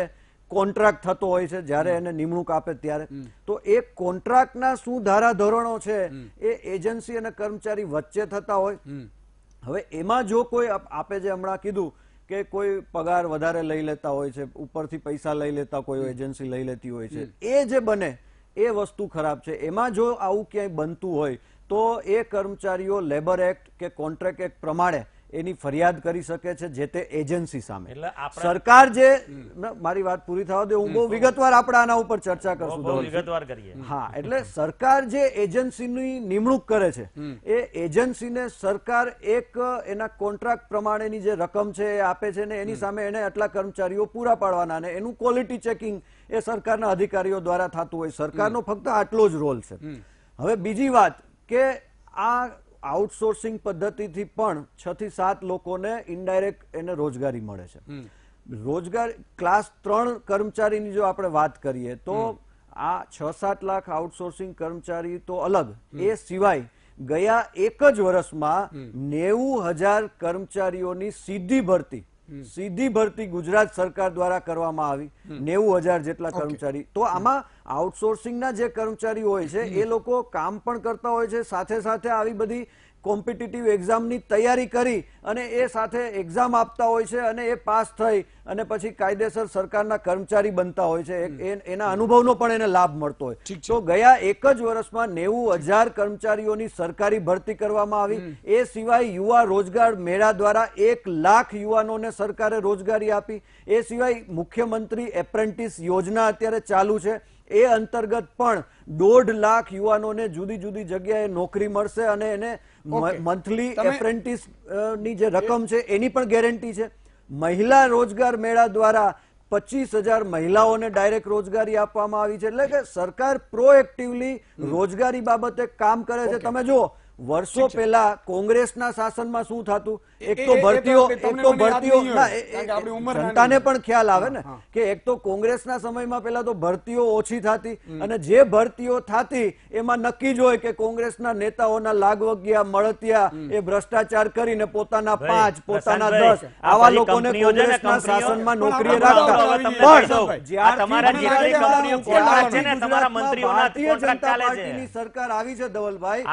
કોન્ટ્રાક્ટ થતો હોય છે જ્યારે એને નિમણૂક આપે ત્યારે, તો એ કોન્ટ્રાક્ટના શું ધારાધોરણો છે એ એજન્સી અને કર્મચારી વચ્ચે થતા હોય. હવે એમાં જો કોઈ આપે જે હમણાં કીધું કે કોઈ પગાર વધારે લઈ લેતા હોય છે, ઉપરથી પૈસા લઈ લેતા કોઈ એજન્સી લઈ લેતી હોય છે, એ જે બને એ વસ્તુ ખરાબ છે. એમાં જો આવું ક્યાંય બનતું હોય તો એ કર્મચારીઓ લેબર એક્ટ કે કોન્ટ્રાક્ટ એક્ટ પ્રમાણે એની ફરિયાદ કરી શકે છે જે તે એજન્સી સામે. સરકાર જે, મારી વાત પૂરી થવા દે, હું બહુ વિગતવાર આપણે આના ઉપર ચર્ચા કરશું. હા, એટલે સરકાર જે એજન્સીની નિમણૂક કરે છે એ એજન્સીને સરકાર એક એના કોન્ટ્રાક્ટ પ્રમાણેની જે રકમ છે એ આપે છે ને એની સામે એને આટલા કર્મચારીઓ પૂરા પાડવાના ને એનું ક્વોલિટી ચેકિંગ એ સરકારના અધિકારીઓ દ્વારા થતું હોય. સરકારનો ફક્ત આટલો જ રોલ છે. હવે બીજી વાત કે આ આઉટસોર્સિંગ પદ્ધતિથી પણ 6 થી 7 લોકોને ઇનડાયરેક્ટ એને રોજગારી મળે છે. રોજગાર ક્લાસ 3 કર્મચારીની જો આપણે વાત કરીએ તો આ 6-7 લાખ આઉટસોર્સિંગ કર્મચારી તો અલગ, એ સિવાય ગયા એક જ વર્ષમાં 90,000 કર્મચારીઓની સીધી ભરતી ગુજરાત સરકાર દ્વારા કરવામાં આવી. 90,000 જેટલા કર્મચારી. તો આમાં આઉટસોર્સિંગના જે કર્મચારી હોય છે એ લોકો કામ પણ કરતા હોય છે, સાથે સાથે આવી બધી કોમ્પિટિટિવ એક્ઝામની તૈયારી કરી અને એ સાથે એક્ઝામ આપતા હોય છે અને એ પાસ થઈ અને પછી કાયદેસર સરકારના કર્મચારી બનતા હોય છે. એના અનુભવનો પણ એને લાભ મળતો હોય. તો ગયા એક જ વર્ષમાં 90,000 કર્મચારીઓની સરકારી ભરતી કરવામાં આવી. એ સિવાય યુવા રોજગાર મેળા દ્વારા 1 લાખ યુવાનોને સરકારે રોજગારી આપી. એ સિવાય મુખ્યમંત્રી એપ્રેન્ટિસ યોજના અત્યારે ચાલુ છે, એ અંતર્ગત પણ 1.5 લાખ યુવાનોને જુદી જુદી જગ્યાએ નોકરી મળશે અને એને મંથલી એપ્રેન્ટિસ ની જે રકમ છે એની પણ ગેરંટી છે. મહિલા રોજગાર મેળા દ્વારા 25,000 મહિલાઓને ડાયરેક્ટ રોજગારી આપવામાં આવી છે. એટલે કે સરકાર પ્રોએક્ટિવલી રોજગારી બાબતે કામ કરે છે. તમે જુઓ, વર્ષો પહેલા કોંગ્રેસના શાસનમાં શું થતું, એક તો ભરતીઓ જનતાને પણ ખ્યાલ આવે ને કે એક તો કોંગ્રેસના સમયમાં પહેલા તો ભરતીઓ ઓછી થતી અને જે ભરતીઓ થતી એમાં નક્કી જ હોય કે કોંગ્રેસના નેતાઓના લાગવગિયા મળતિયા એ ભ્રષ્ટાચાર કરીને પોતાના 5 પોતાના 10 આવા લોકોને કોંગ્રેસના શાસનમાં નોકરીએ રાખતા. ભારતીય જનતા પાર્ટીની સરકાર આવી છે ધવલભાઈ,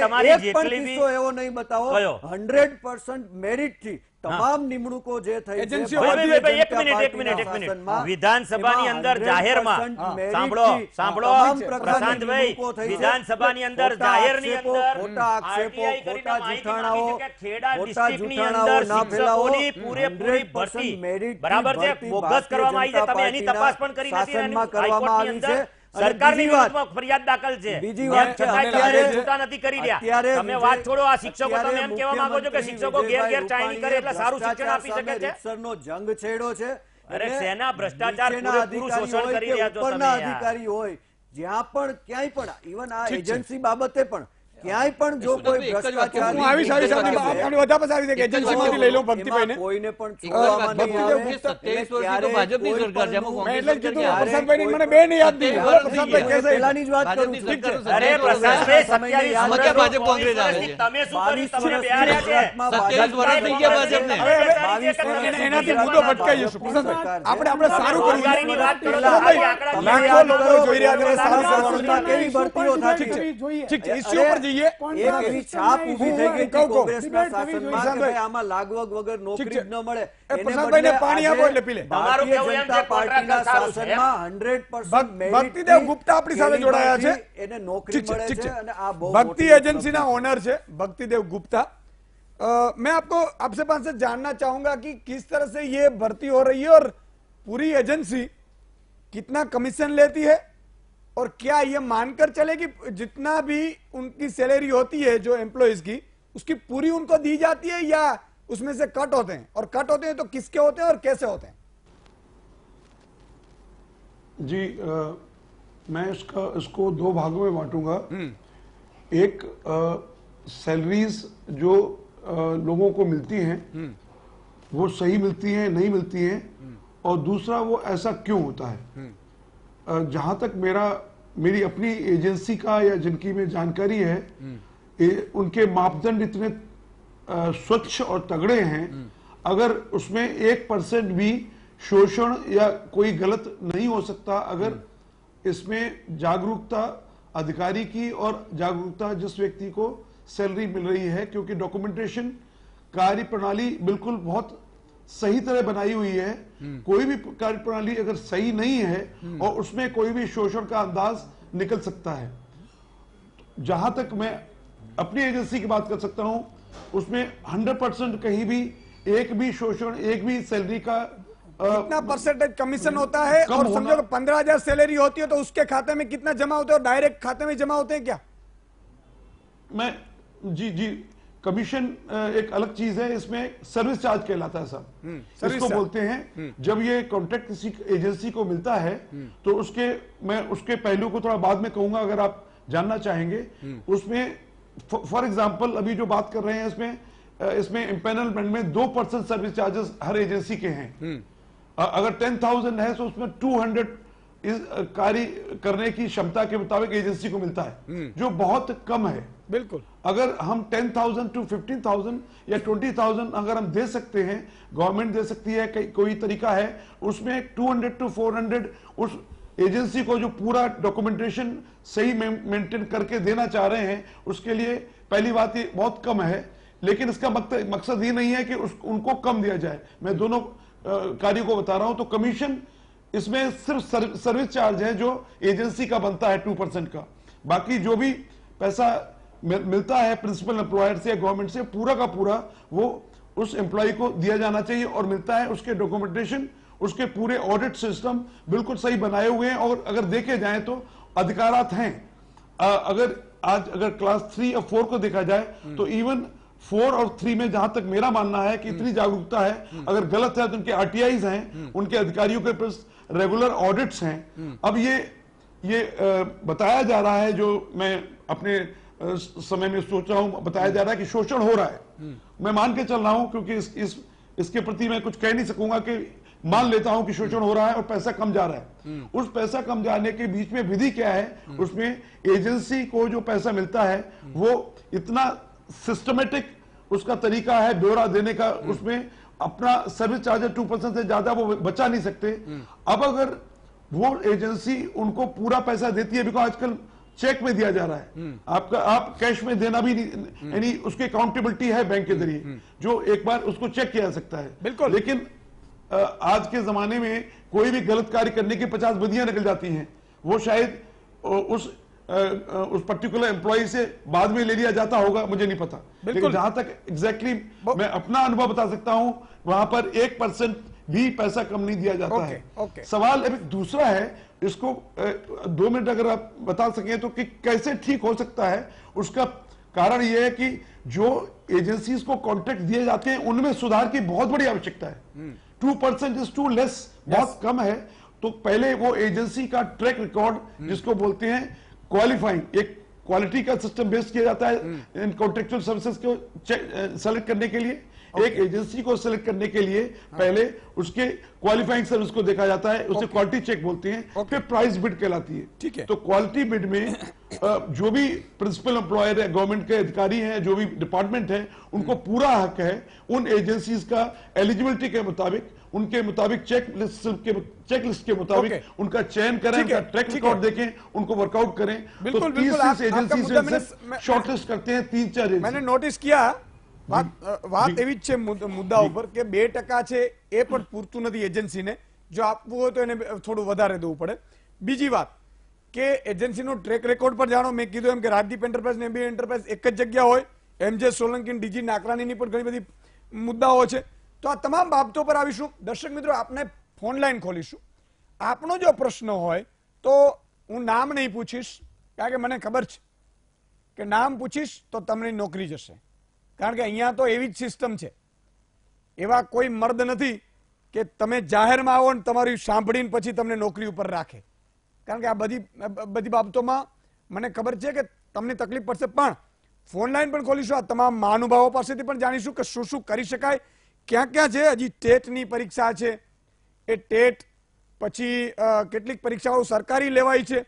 તમારી જેટલી બી એવો નહીં બતાવો 100% 100% મેરિટ થી તમામ નિમણૂકો જે થઈ છે એજન્સીઓ ભારતીય ભાઈ, એક જનતા મિનિટ, એક પાર્ટીના મિનિટ, એક મિનિટ. શાસનમાં વિધાનસભાની એમાં અંદર 100% જાહેરમાં મેરિટથી સાંભળો તમામ પ્રકારની પ્રશાંતભાઈ, નિમણૂકો થઈ છે. વિધાનસભાની અંદર ખોટા જાહેરની આક્ષેપો, અંદર ખોટા આક્ષેપો, RTI કરીને ખોટા માહિતી જૂઠાણાઓ, માંગી છે કે ખેડા ખોટા ડિસ્ટ્રિક્ટની જૂઠાણાઓ અંદર ના ફેલાવો. શિક્ષકોની પૂરેપૂરી 100% ભરતી મેરિટથી બરાબર છે, ભરતી બોગસ ભારતીય કરવામાં આવી છે. જનતા તમે એની પાર્ટીના તપાસ પણ કરી નથી અને શાસનમાં કરવામાં હાઈકોર્ટની આવી અંદર છે. અને સરકારની બીજી વાત, વિરુદ્ધમાં ફરિયાદ દાખલ છે. બીજી તેમ વાત કે છતાંય તમે અત્યારે- છૂટા નથી કરી રહ્યા. અત્યારે તમે વાત છોડો, આ શિક્ષકો અત્યારે તમે એમ કહેવા માંગો છો કે શિક્ષકો ઘેર વિજયભાઈ ઘેર ચાયણી કરે એટલે સારું શિક્ષણ આપી શકે છે? રીતસરનો જંગ છેડ્યો છે. અરે અને શેના ભ્રષ્ટાચાર નીચેના પૂરેપૂરું અધિકારી શોષણ હોય કરી કે રહ્યા છો ઉપરના તમે યાર. અધિકારી હોય, જ્યાં પણ ક્યાંય પણ ઇવન આ ઠીક છે. એજન્સી બાબતે પણ ક્યાંય પણ જો કોઈ ભ્રષ્ટાચાર હું આવીશ આપણી બધા પાસે આવી છે કે એજન્સીમાંથી લઈ લઉં ભક્તિભાઈને. કોઈને પણ છોડવામાં નહીં આવે. મેં એટલે જ કીધું પ્રશાંતભાઈ મને બે ને યાદ નહીં. હવે પ્રશાંતભાઈ કહેશે પહેલાની જ વાત કરું છું. ઠીક છે. અરે પ્રશાંતભાઈ, સમયની 27 યાદ વર્ષનો રાખો. કોંગ્રેસ આવે છે. તમે શું કર્યું? તમને વર્ષથી બેહાડ્યા છે. ગુજરાતમાં ભાજપના એનાથી મુદ્દો ભટકાઈ જશું પ્રશાંતભાઈ. આપણે સારું કરવું રોજગારીની વાત કરો તો પ્રશાંતભાઈ, આંકડા લાખો લોકો જોઈ રહ્યા છે સારું સારું કરવાનું. કેવી ભરતીઓ થતી છે. ઠીક છે, ઇસ્યુ પર જઈએ. એક એવી છાપ ઊભી થઈ ગઈ હતી કોંગ્રેસના શાસનમાં કે ભાઈ આમાં લાગવગ વગર નોકરી જ ન મળે. એને પ્રશાંતભાઈને બદલે પાણી આપો એટલે પી લે. તમારું ભારતીય કહેવું એમ જનતા છે પાર્ટીના કોન્ટ્રાક્ટર સારું છે, એમ? શાસનમાં 100% મેરિટથી ભક્તિદેવ ગુપ્તા આપણી સાથે જોડાયા છે. એને નોકરી ઠીક છે, મળે ઠીક છે છે. અને આ બહુ भक्ति મોટી एजेंसी ना ओनर है भक्तिदेव गुप्ता। मैं आपसे पास से जानना चाहूंगा कि किस तरह से ये भर्ती हो रही है और पूरी एजेंसी कितना कमीशन लेती है और क्या ये मानकर चले कि जितना भी उनकी सैलरी होती है जो एम्प्लॉयज की उसकी पूरी उनको दी जाती है या उसमें से कट होते हैं, और कट होते हैं तो किसके होते हैं और कैसे होते हैं? जी मैं इसको दो भागों में बांटूंगा। एक सैलरीज जो लोगों को मिलती हैं वो सही मिलती हैं नहीं मिलती हैं, और दूसरा वो ऐसा क्यों होता है। जहां तक मेरी अपनी एजेंसी का या जिनकी में जानकारी है, उनके मापदंड इतने स्वच्छ और तगड़े हैं, अगर उसमें 1% भी शोषण या कोई गलत नहीं हो सकता अगर इसमें जागरूकता अधिकारी की और जागरूकता जिस व्यक्ति को सैलरी मिल रही है, क्योंकि डॉक्यूमेंटेशन कार्य प्रणाली बिल्कुल बहुत सही तरह बनाई हुई है। कोई भी कार्य प्रणाली अगर सही नहीं है और उसमें कोई भी शोषण का अंदाज निकल सकता है। जहां तक मैं अपनी एजेंसी की बात कर सकता हूं, उसमें 100% कहीं भी एक भी शोषण, एक भी सैलरी का कितना परसेंटेज कमीशन होता है, कम और होना- समझो 15,000 सैलरी होती है तो उसके खाते में कितना जमा होता है और डायरेक्ट खाते में जमा होते हैं क्या? मैं जी कमीशन एक अलग चीज है, इसमें सर्विस चार्ज कहलाता है साहब, सर्विस इसको चार्ज। बोलते हैं। जब ये कॉन्ट्रैक्ट किसी एजेंसी को मिलता है तो मैं उसके पहलू को थोड़ा बाद में कहूंगा अगर आप जानना चाहेंगे। उसमें फॉर एग्जांपल अभी जो बात कर रहे हैं इसमें इम्पेनलमेंट में 2% सर्विस चार्जेस हर एजेंसी के हैं। अगर 10,000 है तो उसमें 200 कार्य करने की क्षमता के मुताबिक एजेंसी को मिलता है, जो बहुत कम है। बिल्कुल। अगर हम 10,000 to 15,000 या 20,000 अगर हम दे सकते हैं, गवर्नमेंट दे सकती है, कोई तरीका है, उसमें 200 to 400 उस एजेंसी को जो पूरा डॉक्यूमेंटेशन सही मेंटेन करके देना चाह रहे हैं, उसके लिए पहली बात ये बहुत कम है। लेकिन इसका मकसद ये नहीं है कि उनको कम दिया जाए, मैं दोनों कार्यों को बता रहा हूं। तो कमीशन इसमें सिर्फ सर्विस चार्ज है जो एजेंसी का बनता है 2% का। बाकी जो भी पैसा मिलता है प्रिंसिपल एम्प्लॉयर से या गवर्नमेंट से, पूरा का पूरा वो उस एम्प्लॉय को दिया जाना चाहिए और मिलता है। उसके डॉक्यूमेंटेशन, उसके पूरे ऑडिट सिस्टम बिल्कुल सही बनाए हुए हैं, और अगर देखे जाए तो अधिकारात हैं। अगर क्लास 3 और 4 को देखा जाए तो इवन 4 और 3 में जहां तक मेरा मानना है कि इतनी जागरूकता है, अगर गलत है तो उनके आरटीआईज हैं, उनके अधिकारियों के पास रेगुलर ऑडिट्स हैं। अब ये बताया जा रहा है, जो मैं अपने समय में सोच रहा हूं, बताया जा रहा है कि शोषण हो रहा है। मैं मान के चल रहा हूं, क्योंकि इसके प्रति मैं कुछ कह नहीं सकूंगा कि मान लेता हूं कि शोषण हो रहा है और पैसा कम जा रहा है। उस पैसा कम जाने के बीच में विधि क्या है, उसमें एजेंसी को जो पैसा मिलता है वो इतना सिस्टमेटिक उसका तरीका है ब्यौरा देने का, उसमें अपना सर्विस चार्ज 2% से ज्यादा वो बचा नहीं सकते। अब अगर वो एजेंसी उनको पूरा पैसा देती है, बिकॉज आजकल चेक में दिया जा रहा है, आपका आप कैश में देना भी नहीं, यानी उसकी अकाउंटेबिलिटी है बैंक के जरिए, जो एक बार उसको चेक किया जा सकता है। बिल्कुल। लेकिन आज के जमाने में कोई भी गलत कार्य करने की 50 बदियां निकल जाती हैं, वो शायद उस पर्टिकुलर एम्प्लॉय से बाद में ले लिया जाता होगा, मुझे नहीं पता। लेकिन जहां तक एग्जैक्टली मैं अपना अनुभव बता सकता हूं, वहां पर 1% भी पैसा कम नहीं दिया जाता है। सवाल अभी दूसरा है, इसको 2 मिनट अगर आप बता सकें तो कि कैसे ठीक हो सकता है। उसका कारण यह है कि जो एजेंसीज को कॉन्ट्रैक्ट दिए जाते हैं उनमें सुधार की बहुत बड़ी आवश्यकता है। 2% इज टू लेस, बहुत कम है। तो पहले वो एजेंसी का ट्रैक रिकॉर्ड जिसको बोलते हैं क्वालिफाइंग, एक क्वालिटी का सिस्टम बेस्ड किया जाता है इन कॉन्ट्रेक्चुअल सर्विसेज को सेलेक्ट करने के लिए। एक एजेंसी को सिलेक्ट करने के लिए पहले उसके क्वालिफाइंग सर्विस को देखा जाता है, उसे क्वालिटी चेक बोलते हैं, फिर प्राइस बिड कहलाती है। ठीक है। तो क्वालिटी बिड में जो भी प्रिंसिपल एम्प्लॉयर है, गवर्नमेंट के अधिकारी हैं, जो भी डिपार्टमेंट है, उनको पूरा हक है उन एजेंसीज का एलिजिबिलिटी के मुताबिक, उनके मुताबिक चेक लिस्ट के मुताबिक उनका चयन करें, उनका ट्रैक रिकॉर्ड देखें, उनको वर्कआउट करें। तो 30 एजेंसी से शॉर्टलिस्ट करते हैं 3-4 एजेंसी। मैंने नोटिस किया વાત એવી જ છે મુદ્દા ઉપર કે 2% છે એ પણ પૂરતું નથી એજન્સીને, જો આપવું હોય તો એને થોડું વધારે દેવું પડે. બીજી વાત કે એજન્સીનો ટ્રેક રેકોર્ડ પર જાણો, મેં કીધું એમ કે રાજદીપ એન્ટરપ્રાઇઝ ને એમબી એન્ટરપ્રાઇઝ એક જ જગ્યા હોય, એમજે સોલંકી ડીજી નાકરાણીની પણ ઘણી બધી મુદ્દાઓ છે. તો આ તમામ બાબતો પર આવીશું. દર્શક મિત્રો, આપને ફોન લાઈન ખોલીશું. આપનો જો પ્રશ્ન હોય તો હું નામ નહીં પૂછીશ, કારણ કે મને ખબર છે કે નામ પૂછીશ તો તમને નોકરી જશે. કારણ કે અહીંયા તો એવી જ સિસ્ટમ છે, એવા કોઈ મર્દ નથી કે તમે જાહેરમાં આવો ને તમારી સાંભળીને પછી તમને નોકરી ઉપર રાખે. કારણ કે આ બધી બાબતોમાં મને ખબર છે કે તમને તકલીફ પડશે. પણ ફોન લાઈન પણ ખોલીશું, આ તમામ મહાનુભાવો પાસેથી પણ જાણીશું કે શું શું કરી શકાય, ક્યાં ક્યાં છે. હજી ટેટની પરીક્ષા છે, એ ટેટ પછી કેટલીક પરીક્ષાઓ સરકારી લેવાય છે,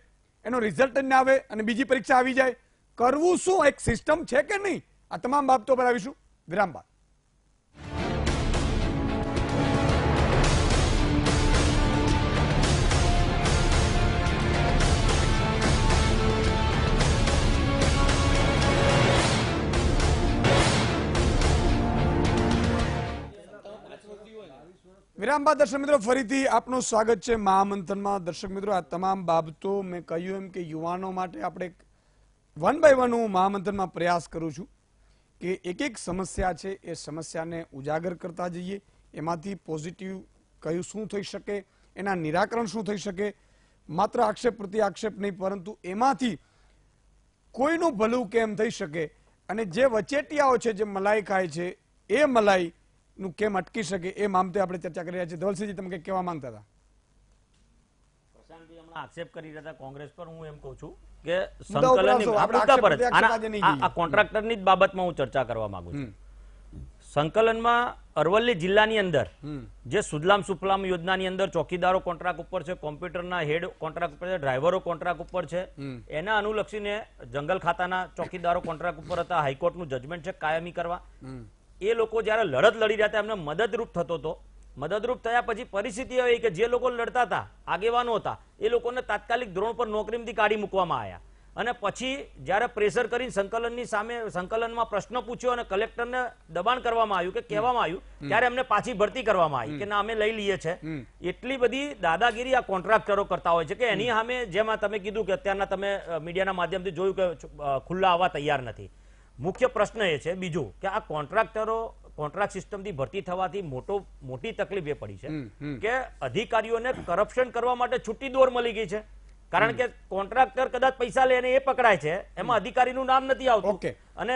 એનો રિઝલ્ટ જ ના આવે અને બીજી પરીક્ષા આવી જાય. કરવું શું, એક સિસ્ટમ છે કે નહીં, આ તમામ બાબતો પર આવીશું વિરામ બાદ. વિરામ બાદ દર્શક મિત્રો ફરીથી આપનું સ્વાગત છે મહામંથનમાં. દર્શક મિત્રો, આ તમામ બાબતો મેં કહ્યું એમ કે યુવાનો માટે આપણે 1 by 1 હું મહામંથનમાં પ્રયાસ કરું છું કે એક એક સમસ્યા છે એ સમસ્યાને ઉજાગર કરતા જઈએ, એમાંથી પોઝિટિવ કયું શું થઈ શકે, એના નિરાકરણ શું થઈ શકે. માત્ર આક્ષેપ પ્રતિ આક્ષેપ નહીં, પરંતુ એમાંથી કોઈનું ભલું કેમ થઈ શકે અને જે વચેટિયાઓ છે, જે મલાઈ ખાય છે, એ મલાઈનું કેમ અટકી શકે, એ મામતે આપણે ચર્ચા કરી રહ્યા છીએ. ધવલસિંહજી, તમે કંઈક કહેવા માંગતા હતા? પ્રશાંતભાઈ હમણાં આક્ષેપ કરી રહ્યા હતા કોંગ્રેસ પર. હું એમ કહું છું કે સંકલનની આ કોન્ટ્રાક્ટરની જ બાબતમાં હું ચર્ચા કરવા માંગુ છું. સંકલનમાં અરવલ્લી જિલ્લાની અંદર જે સુજલામ સુફલામ યોજનાની અંદર ચોકીદારો કોન્ટ્રાક્ટ ઉપર છે, કોમ્પ્યુટરના હેડ કોન્ટ્રાક્ટ ઉપર છે, ડ્રાઈવરો કોન્ટ્રાક્ટ ઉપર છે, એના અનુલક્ષીને જંગલ ખાતાના ચોકીદારો કોન્ટ્રાક્ટ ઉપર હતા. હાઈકોર્ટનું જજમેન્ટ છે કાયમી કરવા. એ લોકો જયારે લડત લડી રહ્યા હતા એમને મદદરૂપ થતો હતો. મદદરૂપ થયા પછી પરિસ્થિતિ એવી કે જે લોકો લડતા હતા, આગેવાનો હતા, એ લોકોને તાત્કાલિક ધોરણ પર નોકરીમાંથી કાઢી મૂકવામાં આવ્યા. અને પછી જ્યારે પ્રેશર કરીને સંકલનની સામે સંકલનમાં પ્રશ્ન પૂછ્યો અને કલેક્ટરને દબાણ કરવામાં આવ્યું કે કહેવામાં આવ્યું, ત્યારે એમને પાછી ભરતી કરવામાં આવી કે ના, અમે લઈ લઈએ છે. એટલી બધી દાદાગીરી આ કોન્ટ્રાક્ટરો કરતા હોય છે કે એની સામે, જેમાં તમે કીધું કે અત્યારના તમે મીડિયાના માધ્યમથી જોયું કે ખુલ્લા આવવા તૈયાર નથી. મુખ્ય પ્રશ્ન એ છે બીજું કે આ કોન્ટ્રાક્ટરો કોન્ટ્રાક્ટ સિસ્ટમથી ભરતી થવાથી મોટી તકલીફ એ પડી છે કે અધિકારીઓને કરપ્શન કરવા માટે છૂટી દોર મળી ગઈ છે. કારણ કે કોન્ટ્રાક્ટર કદાચ પૈસા લે અને એ પકડાય છે, એમાં અધિકારીનું નામ નથી આવતું. અને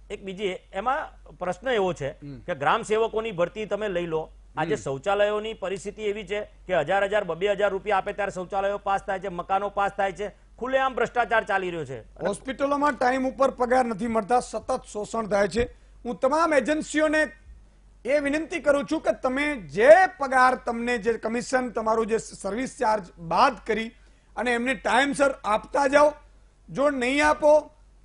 એક બીજી એમાં પ્રશ્ન એવો છે કે ગ્રામ સેવકોની ભરતી તમે લઈ લો. આજે શૌચાલયોની પરિસ્થિતિ એવી છે કે 1000 2,000 રૂપિયા આપે ત્યારે શૌચાલયો પાસ થાય છે, મકાનો પાસ થાય છે. ખુલ્લેઆમ ભ્રષ્ટાચાર ચાલી રહ્યો છે. હોસ્પિટલોમાં ટાઈમ ઉપર પગાર નથી મળતા, સતત શોષણ થાય છે. હું તમામ એજન્સીઓને એ વિનંતી કરું છું કે તમે જે પગાર તમને, જે કમિશન, તમારું જે સર્વિસ ચાર્જ બાદ કરી અને એમને ટાઈમસર આપતા જાઓ. જો નહીં આપો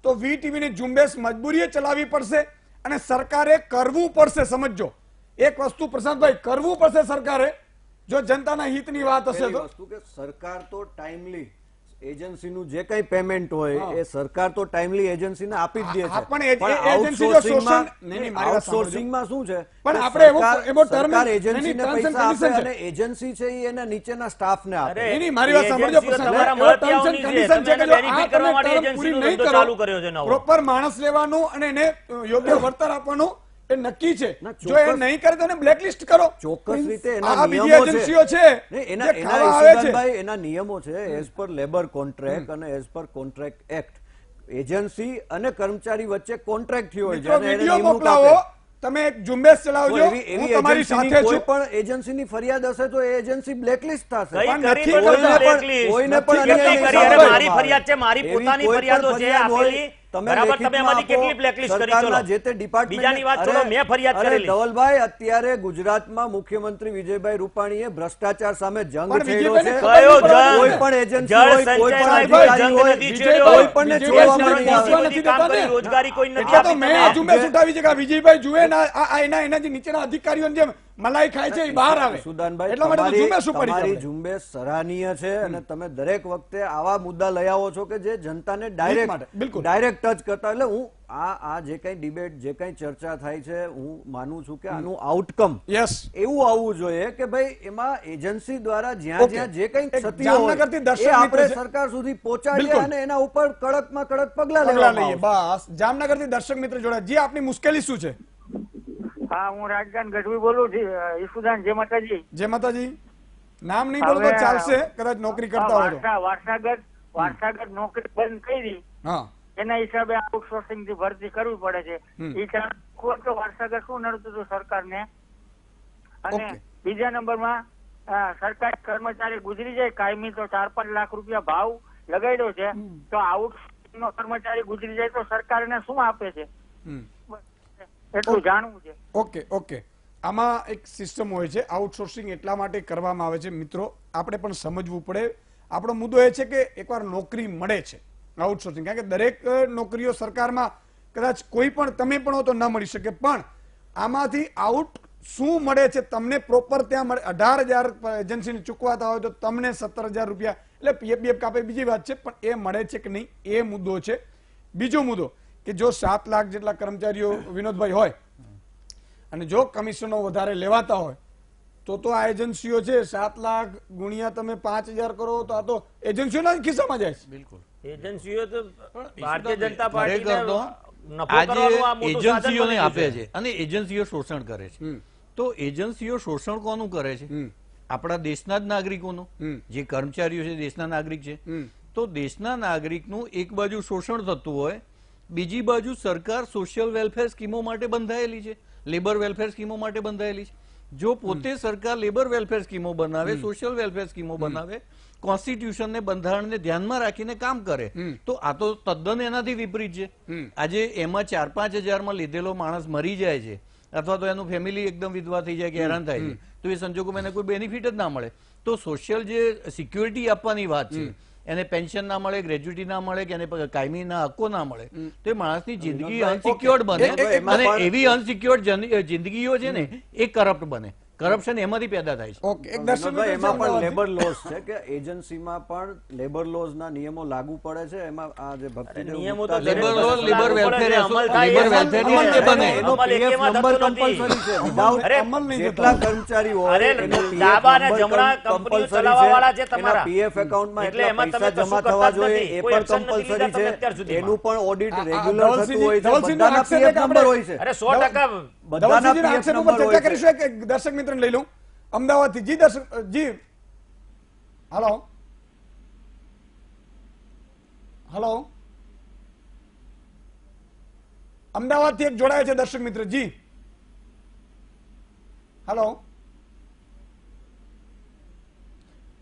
તો વીટીવીની ઝુંબેશ મજબૂરીએ ચલાવવી પડશે અને સરકારે કરવું પડશે. સમજો એક વસ્તુ પ્રશાંતભાઈ, કરવું પડશે સરકારે, જો જનતાના હિતની વાત હશે તો. સરકાર તો ટાઈમલી એજન્સીનું જે કઈ પેમેન્ટ હોય એ સરકાર તો ટાઈમલી એજન્સીને આપી જ દે હા, છે. પણ એ પણ એજન્સી જો આઉટસોર્સિંગમાં મારી વાત આઉટસોર્સિંગમાં શું છે પણ કે આપણે એવો સરકાર term and- એજન્સીને terms and પૈસા આપે conditions અને એજન્સી છે એ એના નીચેના સ્ટાફને આપે. અરે, નહીં, મારી વાત સાંભળજો એજન્સીઓ પ્રશાંત. તમારા એવો terms and મળતિયાઓની છે. conditions છે તમે કે જો એને આ benefit કરવા તમે માટે term પૂરી એજન્સીનો નહીં ધંધો કરો, ચાલુ કર્યો છે નવો. proper માણસ લેવાનું અને એને યોગ્ય વળતર આપવાનું એ નક્કી છે. ના, જો એ ચોક્કસ. નહીં કરે તો એને બ્લેકલિસ્ટ કરો. ચોક્કસ રીતે એના આ બીજી નિયમો એજન્સીઓ છે નહીં, જે એના ખાવા આવે છે. ઈશુદાનભાઈ, એના નિયમો છે એઝ પર લેબર કોન્ટ્રાક્ટ અને as per contract act. Agency અને કર્મચારી વચ્ચે કોન્ટ્રાક્ટ થયો હોય મિત્રો છે અને એને વિડીયો નિમણૂક મોકલાવો, આપે. તમે એક ઝુંબેશ તો ચલાવજો, એવી હું તમારી એજન્સીની સાથે કોઈ છું. પણ એજન્સીની ફરિયાદ હશે તો એ એજન્સી બ્લેકલિસ્ટ થશે. કઈ પણ કરી નથી પણ કરતા. blacklist. કોઈને પણ કેટલી અન્યાય કરી? અરે, નહીં મારી કરવામાં ફરિયાદ છે, મારી એવી પોતાની કોઈ પણ ફરિયાદો છે ફરિયાદ હોય, આપેલી. તમે બરાબર, તમે લેખિતમાં એમાંથી કેટલી આપો. blacklist કરી? સરકારના ચલો. જે તે department- બીજાની વાત છોડો, અરે, મેં ફરિયાદ અરે, કરેલી. ધવલભાઈ, અત્યારે ગુજરાતમાં મુખ્યમંત્રી વિજયભાઈ રૂપાણીએ ભ્રષ્ટાચાર સામે જંગ પણ છેડ્યો વિજયભાઈને છે. ખબર નહીં પડે. કોઈ પણ એજન્સી જળ હોય, કોઈ પણ સંચયમાં અધિકારી જંગ હોય, નથી વિજયભાઈ, છેડ્યો. કોઈ પણને વિજયભાઈ છોડવામાં નહીં આવે. વિજયભાઈ નથી કામ દેતા કરી, ને. રોજગારી કોઈ નથી એટલે તો આપી મેં તમે. આ ઝુંબેશ ઉઠાવી છે કે આ વિજયભાઈ જુએ ને એના જે નીચેના અધિકારીઓને જેમ મલાઈ ખાય છે એ બહાર આવે. સુદાનભાઈ, એટલા માટે તો તમારી ઝુંબેશ ઉપાડી છે તમારી આપણે. ઝુંબેશ સરાહનીય છે અને તમે દરેક વખતે આવા મુદ્દા લઈ આવો છો કે જે જનતાને માટે, બિલકુલ. ડાયરેક્ટ ટચ કરતા. એટલે હું આ જે કઈ ડિબેટ, જે કઈ ચર્ચા થાય છે, હું માનું છું કે આનું આઉટકમ યસ. એવું આવવું જોઈએ કે ભાઈ એમાં એજન્સી દ્વારા જ્યાં Okay. જ્યાં જે કઈ એક ક્ષતિ જામનગરથી હોય દર્શક એ આપણે મિત્ર છે. સરકાર સુધી પહોંચાડીએ બિલકુલ. અને એના ઉપર કડકમાં કડક પગલા પગલા લેવામાં લઈએ. આવશે. બસ, જામનગરથી દર્શક મિત્ર જોડાયા. જી, આપની મુશ્કેલી શું છે? હા, હું રાજદાન ગઢવી બોલું છું. ઈશુદાન, જય માતાજી. જય માતાજી. નામ નહીં બોલો તો હવે ચાલશે, કદાચ નોકરી કરતા હોય તો. વારસાગત નોકરી બંધ કરી હા, એના હિસાબે આઉટસોર્સિંગ થી ભરતી કરવી પડે છે. એ તો વારસાગત શું નડતું હતું સરકારને. અને Okay. બીજા નંબરમાં સરકારી કર્મચારી ગુજરી જાય કાયમી તો 4-5 લાખ રૂપિયા ભાવ લગાડ્યો છે, તો આઉટસોર્સિંગ નો કર્મચારી ગુજરી જાય તો સરકાર એને શું આપે છે હમ. એટલું જાણવું છે. Okay okay. આમાં એક સિસ્ટમ હોય છે. આઉટસોર્સિંગ એટલા માટે કરવામાં આવે છે મિત્રો, આપણે પણ સમજવું પડે. આપણો મુદ્દો એ છે કે એકવાર નોકરી મળે છે આઉટસોર્સિંગ, કારણ કે દરેક નોકરીઓ સરકારમાં કદાચ કોઈ પણ તમે પણ હો તો ન મળી શકે, પણ આમાંથી આઉટ શું મળે છે તમને પ્રોપર ત્યાં મળે. 18,000 એજન્સીને ચૂકવાતા હોય તો તમને 17,000 રૂપિયા, એટલે પીએફ કાપે બીજી વાત છે, પણ એ મળે છે કે નહીં એ મુદ્દો છે. બીજો મુદ્દો કે જો 7 લાખ જેટલા કર્મચારીઓ વિનોદભાઈ હોય અને જો કમિશનો વધારે લેવાતા હોય તો આ એજન્સીઓ છે 7 લાખ ગુણ્યા તમે 5,000 કરો તો આ તો એજન્સીઓના જ ખિસ્સામાં જાય છે. બિલકુલ. એજન્સીઓ તો ભારતીય ઈશુદાનભાઈ, જનતા પાર્ટીને ખરેખર તો નફો કરવાનું આ મોટું સાધન એજન્સીઓને બની આપે ગયું છે અને એજન્સીઓ શોષણ કરે છે. તો એજન્સીઓ શોષણ કોનું કરે છે? આપણા દેશના જ નાગરિકોનું. જે કર્મચારીઓ છે દેશના નાગરિક છે. તો દેશના નાગરિકનું એક બાજુ શોષણ થતું હોય, બીજી બાજુ સરકાર સોશિયલ વેલફેર સ્કીમો માટે બંધાયેલી છે, લેબર વેલફેર સ્કીમો માટે બંધાયેલી છે. જો પોતે સરકાર લેબર વેલફેર સ્કીમો બનાવે, સોશિયલ વેલફેર સ્કીમો બનાવે, કોન્સ્ટિટ્યુશનને, બંધારણને ધ્યાનમાં રાખીને કામ કરે, તો આ તો તદ્દન એનાથી વિપરીત છે. આજે એમાં 4-5 હજારમાં લીધેલો માણસ મરી જાય છે અથવા તો એનું ફેમિલી એકદમ વિધવા થઈ જાય કે હેરાન થાય છે, તો એ સંજોગોમાં એને કોઈ બેનિફિટ જ ના મળે. તો સોશિયલ જે સિક્યુરિટી આપવાની વાત છે, એને પેન્શન ના મળે, ગ્રેજ્યુટી ના મળે કે એને કાયમી ના હક્કો ના મળે, તો એ માણસની જિંદગી અનસિક્યોર્ડ બને અને એવી અનસિક્યોર્ડ જિંદગીઓ છે ને એ કરપ્ટ બને. કરપ્શન એમાંથી પેદા થાય છે. ઓકે, એક દર્શક મિત્ર એમાં પણ છે લેબર લોસ છે કે એજન્સીમાં પણ લેબર લોસ ના નિયમો લાગુ પડે છે. એમાં આ જે ભક્તિદેવ નિયમો ગુપ્તા તો છે, લેબર લોસ, લેબર વેલફેર, અમલ થાય, લેબર અમલ વેલફેર થાય. નીચે બને. એનો અમલ PF એકેમાં નંબર થતો નથી. compulsory છે. Without અરે, અમલ નહીં જેટલા થતો. કર્મચારી હોય અરે, એનો PF ડાબા અને નંબર જમણા compulsory કંપનીઓ ચલાવવાવાળા છે એના તમારા. PF એકાઉન્ટમાં એટલે એટલા એમાં તમે પૈસા કશું જમા કરતા થવા જ જોઈએ નથી. એ કોઈ પણ action નથી લીધા compulsory તમે અત્યાર છે. સુધીમાં. એનું પણ ઓડિટ આ રેગ્યુલર થતું હોય છે. ધવલસિંહનો બધાના આક્ષેપ છે PF કે નંબર આપણે- હોય છે. અરે 100% બધાના ધવલસિંહજીના PF આક્ષેપ ઉપર નંબર ચર્ચા હોય છે. કરીશું. એક દર્શક મિત્રને લઈ લઉં અમદાવાદથી. જી દર્શક જી, હલો હલો, અમદાવાદથી એક જોડાયા છે દર્શક મિત્ર. જી હલો,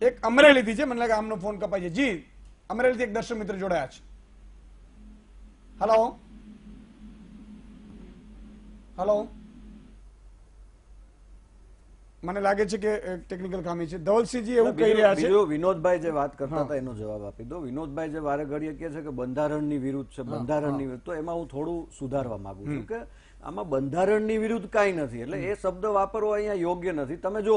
એક અમરેલીથી છે, મને લાગે આમનો ફોન કપાય છે. જી, અમરેલીથી એક દર્શક મિત્ર જોડાયા છે. હલો હલો, મને લાગે છે કે ટેકનિકલ ખામી છે. ધવલસિંહજી એવું કહી રહ્યા છે. બીજું વિનોદભાઈ જે વાત કરતા હતા એનો જવાબ આપી દો. વિનોદભાઈ જે વારે ઘડીએ કહે છે કે બંધારણની વિરુદ્ધ છે, બંધારણની વિરુદ્ધ, તો એમાં હું થોડું સુધારવા માંગુ છું કે આમાં બંધારણની વિરુદ્ધ કાંઈ નથી. એટલે એ શબ્દ વાપરવો અહીંયા યોગ્ય નથી. તમે જો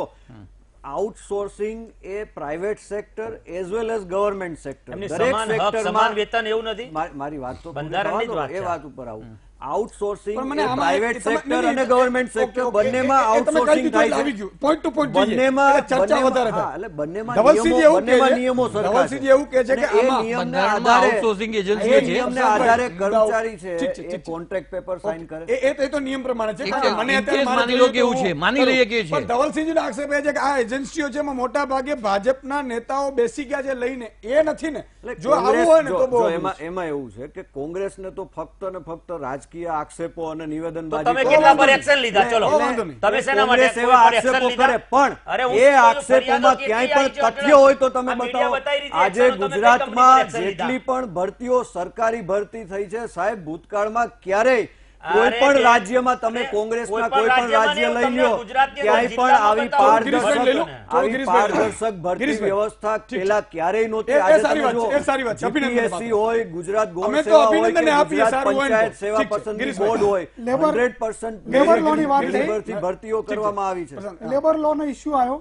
આઉટસોર્સિંગ એ private sector as well as government sector એમની સમાન હક, સમાન વેતન એવું નથી. મારી વાત તો બંધારણની જ વાત એ છે. વાત ઉપર આવું. આઉટસોર્સિંગ પણ મને આમાં પ્રાઇવેટ એ તમે- સેક્ટર નહીં, અને ગવર્મેન્ટ ઓકે, સેક્ટર ઓકે, બંનેમાં એ તમે કહી આઉટસોર્સિંગ દીધું એટલે થાય આવી છે. ગયું. point to point જોઈએ. બંનેમાં એટલે ચર્ચા વધારે હા, થાય. એટલે બંનેમાં ધવલસિંહજી એવું કહે છે- નિયમો સરખા ધવલસિંહજી એવું કહે છે કે અને એ આમાં નિયમને બંધારણમાં આધારે- outsourcing agency એ છે. નિયમને આધારે કર્મચારી છે ઠીક છે, એ ઠીક છે. કોન્ટ્રાક્ટ પેપર સાઇન કરે. એ તો નિયમ પ્રમાણે છે. એક કારણ કે છે, મને in અત્યારે case મારે માની લો જોઈએ કે એવું તો છે, હું માની લઈએ કે કરું. છે. પણ ધવલસિંહજીનો આક્ષેપ એ છે કે આ એજન્સીઓ છે એમાં મોટા ભાગે ભાજપના નેતાઓ બેસી ગયા છે લઈને એ નથી ને. એટલે જો આવું કોંગ્રેસ- હોય ને તો જો- બહુ જો અઘરું છે. એમાં એવું છે કે કોંગ્રેસને તો ફક્ત ને ફક્ત રાજકીય આક્ષેપો અને તો નિવેદનબાજી તમે કરો. કેટલા પર એક્શન લીધા? ચલો એટલે- વાંધો નહીં. તમે શેના માટે કોંગ્રેસ કોઈ એવા પર એક્શન આક્ષેપો લીધા? કરે પણ અરે હું એ શું કહું છું, આક્ષેપોમાં ફરિયાદો ક્યાંય કેટલી પણ આવી છે? તથ્ય હોય તો તમે આ મીડિયા બતાવો. બતાવી રહી છે, આજે એક્શનો તમે કઈ ગુજરાતમાં કંપનીના એક્શન જેટલી લીધા? પણ ભરતીઓ સરકારી ભરતી થઈ છે સાહેબ, ભૂતકાળમાં ક્યારેય કોઈ અરે પણ કે- રાજ્યમાં તમે અરે કોંગ્રેસના કોઈ કોઈ પણ પણ રાજ્ય રાજ્યમાં લઈ નહીં, લો, તમને ગુજરાતની ક્યાંય જિલ્લામાં પણ આવી બતાવો. ગિરીશભાઈ લઈ લો. આવી ગિરીશભાઈ લઈ લો. પારદર્શક ભરતી ગિરીશભાઈ. વ્યવસ્થા પેલા ક્યારેય નહોતી. એ આજે સારી તમે વાત છે, જુઓ, એ સારી વાત છે. અભિનંદન GPSC પાત્ર. હોય, ગુજરાત ગૌણ અમે તો સેવા હોય કે અભિનંદન આપીએ, ગુજરાત સારું હોય ને તો. પંચાયત સેવા ઠીક છે, પસંદગી ગિરીશભાઈ. બોર્ડ હોય, લેબર- 100% લેબર લોની વાત લેબર થઈ. ભરતી ભરતીઓ કરવામાં આવી છે. લેબર લો નો ઇસ્યુ આવ્યો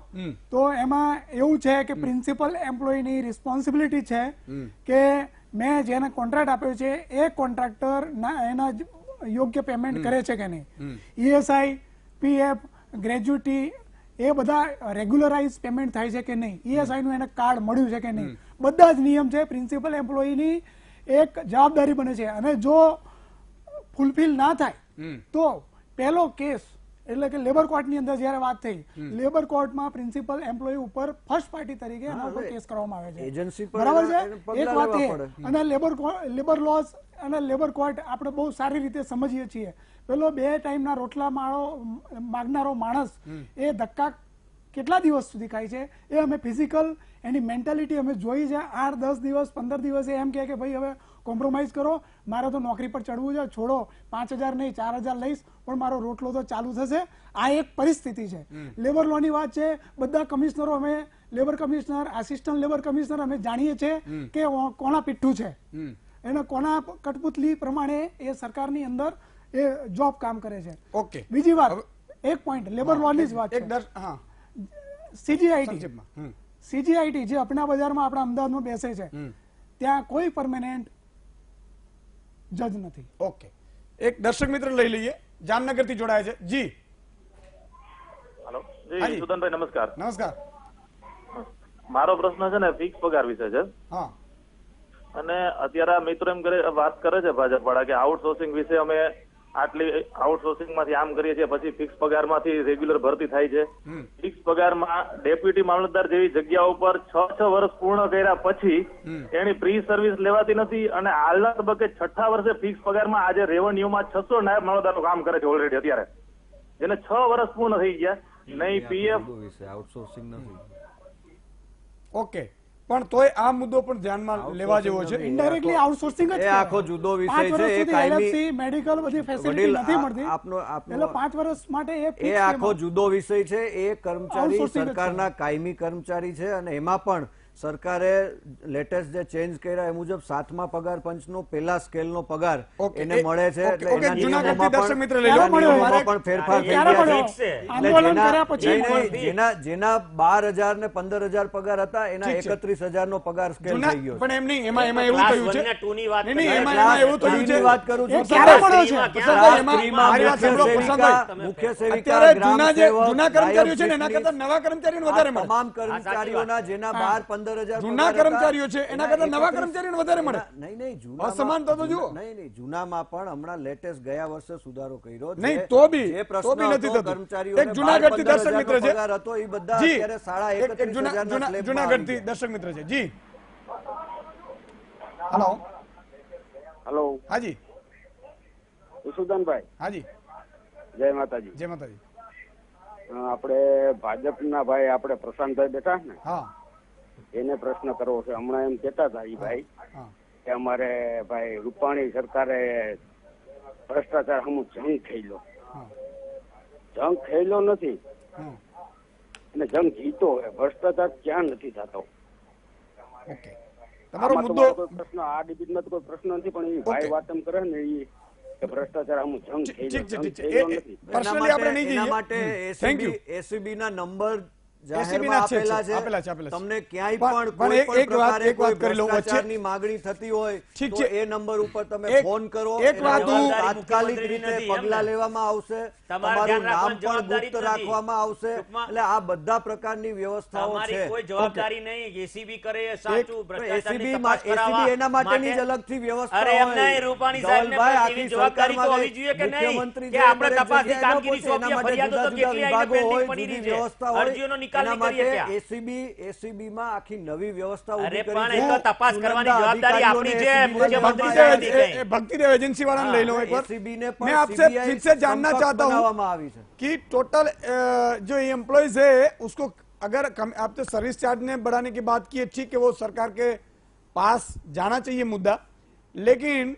તો એમાં એવું છે કે પ્રિન્સિપલ એમ્પ્લોયની રિસ્પોન્સિબિલિટી છે કે મેં જેને કોન્ટ્રાક્ટ આપ્યો છે એ કોન્ટ્રાક્ટર એના યોગ્ય પેમેન્ટ કરે છે કે નહીં. ESI, PF, ગ્રેજ્યુટી એ બધા રેગ્યુલરાઇઝ પેમેન્ટ થાય છે કે નહીં, ESI નું એને કાર્ડ મળ્યું છે કે નહીં, બધા જ નિયમ છે. પ્રિન્સિપલ એમ્પ્લોયની એક જવાબદારી બને છે અને જો ફૂલફિલ ના થાય તો પહેલો કેસ એટલે કે લેબર કોર્ટની અંદર જ્યારે વાત થઈ, લેબર કોર્ટમાં પ્રિન્સિપલ એમ્પ્લોય ઉપર ફર્સ્ટ પાર્ટી તરીકે એના ઉપર કેસ કરવામાં આવે છે. એજન્સી પર બરાબર છે. એને પગલાં એક વાત લેવા એ પડે. અને લેબર લોસ અને લેબર કોર્ટ આપણે બહુ સારી રીતે સમજીએ છીએ. પેલો 2 ટાઈમના રોટલા માગનારો માણસ એ ધક્કા કેટલા દિવસ સુધી ખાય છે એ અમે ફિઝિકલ એની મેન્ટાલિટી અમે જોઈ છે. 8, 10 દિવસ 15 દિવસે એમ કહે કે ભાઈ હવે કોમ્પ્રોમાઇઝ કરો, મારે તો નોકરી પર ચડવું છે, છોડો, 5,000 નહીં 4,000 લઈશ પણ મારો રોટલો તો ચાલુ થશે. આ એક પરિસ્થિતિ છે. લેબર લોની વાત છે. બધા કમિશનરો અમે labour commissioner, assistant labour commissioner અમે જાણીએ છીએ કે કોના પીઠું છે, એને કોના કઠપુતલી પ્રમાણે એ સરકારની અંદર એ જોબ કામ કરે છે. ઓકે. બીજી વાત, એક પોઈન્ટ લેબર લોની જ વાત છે. હા CGIT જે અપના બજારમાં આપણા અમદાવાદમાં બેસે છે ત્યાં કોઈ પરમેનન્ટ જજ નથી. ઓકે. એક દર્શક મિત્ર લઈ લઈએ, જામનગર થી જોડાય છે. જી હેલો હાજી. જી સુદનભાઈ નમસ્કાર. નમસ્કાર. મારો પ્રશ્ન છે ને ફિક્સ પગાર વિશે છે. હા અને અત્યારે આ મિત્રો એમ વાત કરે છે ભાજપ વાળા કે આઉટસોર્સિંગ વિશે અમે આટલી આઉટસોર્સિંગ માંથી આમ કરીએ છીએ, પછી ફિક્સ પગારમાંથી રેગ્યુલર ભરતી થાય છે. ફિક્સ પગારમાં ડેપ્યુટી મામલતદાર જેવી જગ્યા ઉપર 6 વર્ષ પૂર્ણ કર્યા પછી એની પ્રી સર્વિસ લેવાતી નથી અને હાલના તબક્કે 6થા વર્ષે ફિક્સ પગારમાં આજે રેવન્યુમાં 600 નાયબ મામલતદારનું કામ કરે છે ઓલરેડી અત્યારે, જેને 6 વર્ષ પૂર્ણ થઈ ગયા. નહીં PF આઉટસોર્સિંગ નથી. ઓકે. પણ તોય આ મુદ્દો પણ ધ્યાનમાં લેવા જેવો છે. ઇનડાયરેક્ટલી આઉટસોર્સિંગ જ એ આખો જુદો વિષય 5 છે. વર્ષ એ સુધી કાયમી LFC મેડિકલ બધી ફેસિલિટી વડીલ, નથી મળતી. આપનો એટલે 5 વર્ષ માટે એ એ fix આખો એમાં. જુદો વિષય છે. એ કર્મચારી Outsourcing જ સરકારના કાયમી કર્મચારી છે અને એમાં પણ સરકારે લેટેસ્ટ જે ચેન્જ કર્યા એ મુજબ 7મા પગાર પંચનો પહેલા સ્કેલનો પગાર ઓકે. એને મળે છે. ઓકે, એટલે ઓકે. એના જૂનાગઢથી નિયમોમાં દર્શક પણ મિત્ર લઈ લો. એના નિયમોમાં મારે- પણ ફેરફાર થઈ ક્યારે ગયા મળ્યો? છે. એટલે આંદોલન કર્યા પછી જેના 12,000 ને 15,000 પગાર હતા એના ઠીક છે. 31,000 નો પગાર સ્કેલ જૂના થઈ ગયો છે. પણ એમ નહીં, એમાં એવું ક્લાસ થયું છે. 1 ને 2 ની વાત નહીં, નહીં, કરીએ. એમાં એવું થયું છે. ની વાત કરું છું. એ ક્યારે મળ્યો છે? પ્રસાદભાઈ, એમાં ત્રીમાં મારી વાત સાંભળો, પ્રસાદભાઈ. મુખ્ય સેવિકા, અત્યારે ગ્રામ જૂના જે સેવક, જૂના કર્મચારીઓ છે ને એના નાયબ કરતા નવા કર્મચારીઓને આ વધારે મળે. તમામ કર્મચારીઓના જેના 12-15,000 જૂના પગાર હતા, કર્મચારીઓ છે એના કરતા નવા કર્મચારીઓને વધારે મળે. નહીં, જૂનામાં- અસમાનતા તો જુઓ. નહીં, જૂનામાં પણ હમણાં લેટેસ્ટ ગયા વર્ષે સુધારો કર્યો. નહીં, જે- તો બી જે તો પ્રશ્ન બી નથી હતો થતું. કર્મચારીઓને એક જૂનાગઢથી દર્શક 12-15,000 મિત્ર છે. પગાર હતો, એ બધા જી. અત્યારે 31,500 ના સ્લેબમાં જૂનાગઢથી આવી દર્શક મિત્ર છે. જી હેલો. હેલો હાજી. સુદનભાઈ, હાજી. જય માતાજી. જય માતાજી. આપણે ભાજપના ભાઈ આપણે પ્રશાંતભાઈ બેઠા ને, હા એને પ્રશ્ન કરવો છે. હમણાં એમ કેતા હતા એ ભાઈ હા કે અમારે ભાઈ રૂપાણી સરકારે ભ્રષ્ટાચાર સામું જંગ ખેલો. હા. જંગ ખેલો નથી હમ. અને જંગ જીતો હે. ભ્રષ્ટાચાર ક્યાં નથી થતો. ઓકે. તમારો આમાં તો મુદ્દો મારો કોઈ પ્રશ્ન આ ડિબેટમાં તો કોઈ પ્રશ્ન નથી, પણ એ ભાઈ ઓકે. વાત એમ કરે ને એ કે ભ્રષ્ટાચાર સામું જંગ ઠીક છે, ખેલો. ઠીક છે. જંગ ખેલો નથી. પર્સનલી આપણે નહીં એના જઈએ. માટે થેન્ક યુ. એસીબી ના નંબર જાહેરમાં એસીબી ના છે, આપેલા આપેલા છે. તમને ક્યાંય પણ પણ કોઈ એક પણ વાત પ્રકારે કોઈ કરી લઉં વચ્ચે. ભ્રષ્ટાચારની માગણી થતી હોય ઠીક તો છે. એ નંબર ઉપર તમે એક- ફોન કરો, એક એના વાત ઉપર હું- તાત્કાલિક મુખ્યમંત્રીની રીતે નથી, પગલાં એમ ને? લેવામાં આવશે, તમારે તમારું ધ્યાન નામ રાખવાની પણ જવાબદારી ગુપ્ત જ નથી. રાખવામાં આવશે. ટૂંકમાં એટલે આ બધા પ્રકારની વ્યવસ્થાઓ તમારી છે. કોઈ જવાબદારી નહીં. એસીબી કરે એ સાચું, ભ્રષ્ટાચારની એસીબી તપાસ કરાવવા એના માટેની જ માટે- અલગથી વ્યવસ્થા અરે એમ હોય. નહીં, રૂપાણી સાહેબને ધવલભાઈ, પણ એવી આખી જવાબદારી તો સરકારમાં હોવી જોઈએ કે નહીં મુખ્યમંત્રી કે જે આપણે દરેક તપાસની જગ્યાએ ન કામગીરી પહોંચે, એના સોંપીએ, માટે ફરિયાદો તો જુદા જુદા કેટલી આઈને વિભાગો પેન્ડિંગ હોય, પડી જુદી રહી છે. વ્યવસ્થા હોય. અરજીઓનો નિકાલ એના નહીં કરીએ માટે ત્યાં. એસીબીમાં આખી નવી વ્યવસ્થા ઊભી અરે કરી પણ છે. એ તો તપાસ કરવાની ચુનંદા જવાબદારી આપણી છે, અધિકારીઓને મુખ્યમંત્રી SCB સાહેબની બનાવવામાં નહીં. भक्तिदेव एजेंसी वाला ले लो एक बार। SCB ने मैं आपसे CBI फिर से जानना समकक्ष चाहता हूँ बनावવામાં આવી છે। कि टोटल जो एम्प्लॉयज है उसको अगर आप तो सर्विस चार्ज ने बढ़ाने की बात की है, ठीक है, वो सरकार के पास जाना चाहिए मुद्दा, लेकिन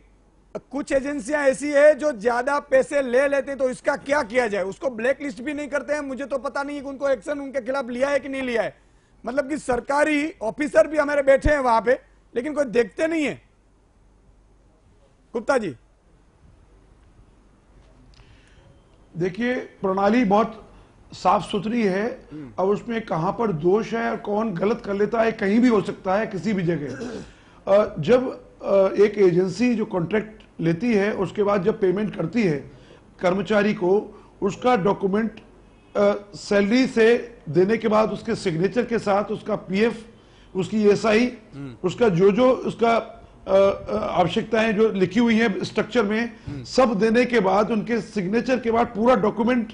कुछ एजेंसियां ऐसी है जो ज्यादा पैसे ले लेते हैं, तो इसका क्या किया जाए? उसको ब्लैक लिस्ट भी नहीं करते हैं, मुझे तो पता नहीं है कि उनको एक्शन उनके खिलाफ लिया है कि नहीं लिया है। मतलब कि सरकारी ऑफिसर भी हमारे बैठे हैं वहां पे, लेकिन कोई देखते नहीं है। गुप्ता जी, देखिए प्रणाली बहुत साफ सुथरी है, अब उसमें कहां पर दोष है और कौन गलत कर लेता है कहीं भी हो सकता है, किसी भी जगह। जब एक एजेंसी जो कॉन्ट्रैक्ट लेती है उसके बाद जब पेमेंट करती है कर्मचारी को, उसका डॉक्यूमेंट सैलरी से देने के बाद उसके सिग्नेचर के साथ उसका पीएफ, उसकी एसआई, उसका जो उसका आवश्यकताएं जो लिखी हुई हैं स्ट्रक्चर में, सब देने के बाद उनके सिग्नेचर के बाद पूरा डॉक्यूमेंट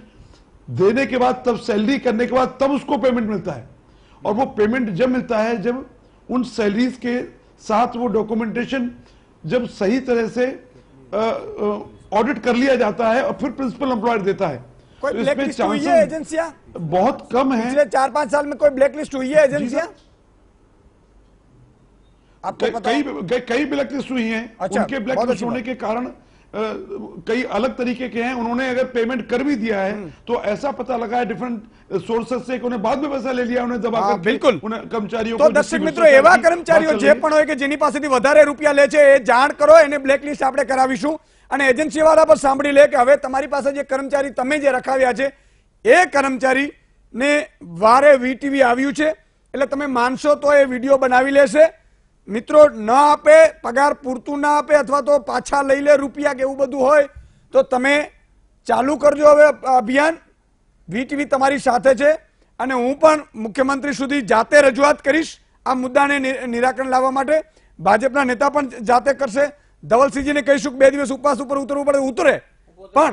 देने के बाद तब सैलरी करने के बाद तब उसको पेमेंट मिलता है। और वो पेमेंट जब मिलता है जब उन सैलरीज के साथ वो डॉक्यूमेंटेशन जब सही तरह से ऑडिट कर लिया जाता है और फिर प्रिंसिपल एम्प्लॉयर देता है। कोई तो ब्लैक इसमें लिस्ट हुई है chances एजेंसियां? बहुत कम है। पिछले 4-5 साल में कोई ब्लैक लिस्ट हुई है एजेंसियां? आपको पता है? कई ब्लैक लिस्ट हुई हैं। अच्छा, उनके ब्लैक बहुत लिस्ट अच्छी होने बात। के कारण कई अलग तरीके के हैं। उन्होंने अगर पेमेंट कर भी दिया है तो ऐसा पता लगा है डिफरेंट सोर्सेस से कि उन्हें बाद में पैसा ले लिया, उन्हें दबा हाँ, करके बिल्कुल। उन्हें कर्मचारियों તો को દર્શક जिसकी મિત્રો ભ્રષ્ટાચાર એવા की કર્મચારીઓ बात જે चल પણ હોય કે જેની પાસેથી વધારે રૂપિયા લે છે એ જાણ કરો, એને બ્લેકલિસ્ટ આપણે કરાવીશું અને એજન્સી વાળા પર સાંભળી લે કે હવે તમારી પાસે જે કર્મચારી તમે જે રખાવ્યા છે એ કર્મચારીને વારે વીટીવી આવ્યું છે, એટલે તમે માનશો તો એ વિડીયો બનાવી લેશે। મિત્રો ન આપે, પગાર પૂરતું ના આપે અથવા તો પાછા લઈ લે રૂપિયા કે એવું બધું હોય તો તમે ચાલુ કરજો હવે અભિયાન। વીટીવી તમારી સાથે છે અને હું પણ મુખ્યમંત્રી સુધી જાતે રજૂઆત કરીશ આ મુદ્દાને નિરાકરણ લાવવા માટે। ભાજપના નેતા પણ જાતે કરશે। ધવલસિંહજીને કહીશું કે 2 દિવસ ઉપવાસ ઉપર ઉતરવું પડે ઉતરે, પણ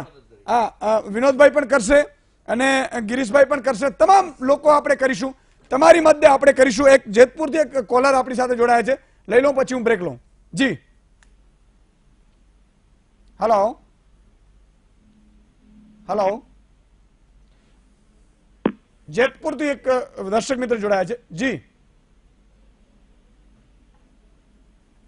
વિનોદભાઈ પણ કરશે અને ગિરીશભાઈ પણ કરશે। તમામ લોકો આપણે કરીશું, તમારી મદદે આપણે કરીશું। એક જેતપુરથી એક કોલર આપણી સાથે જોડાયા છે, લઈ લઉં પછી હું બ્રેક લઉં। જી હેલો હેલો, જેતપુરથી એક દર્શક મિત્ર જોડાયા છે। જી,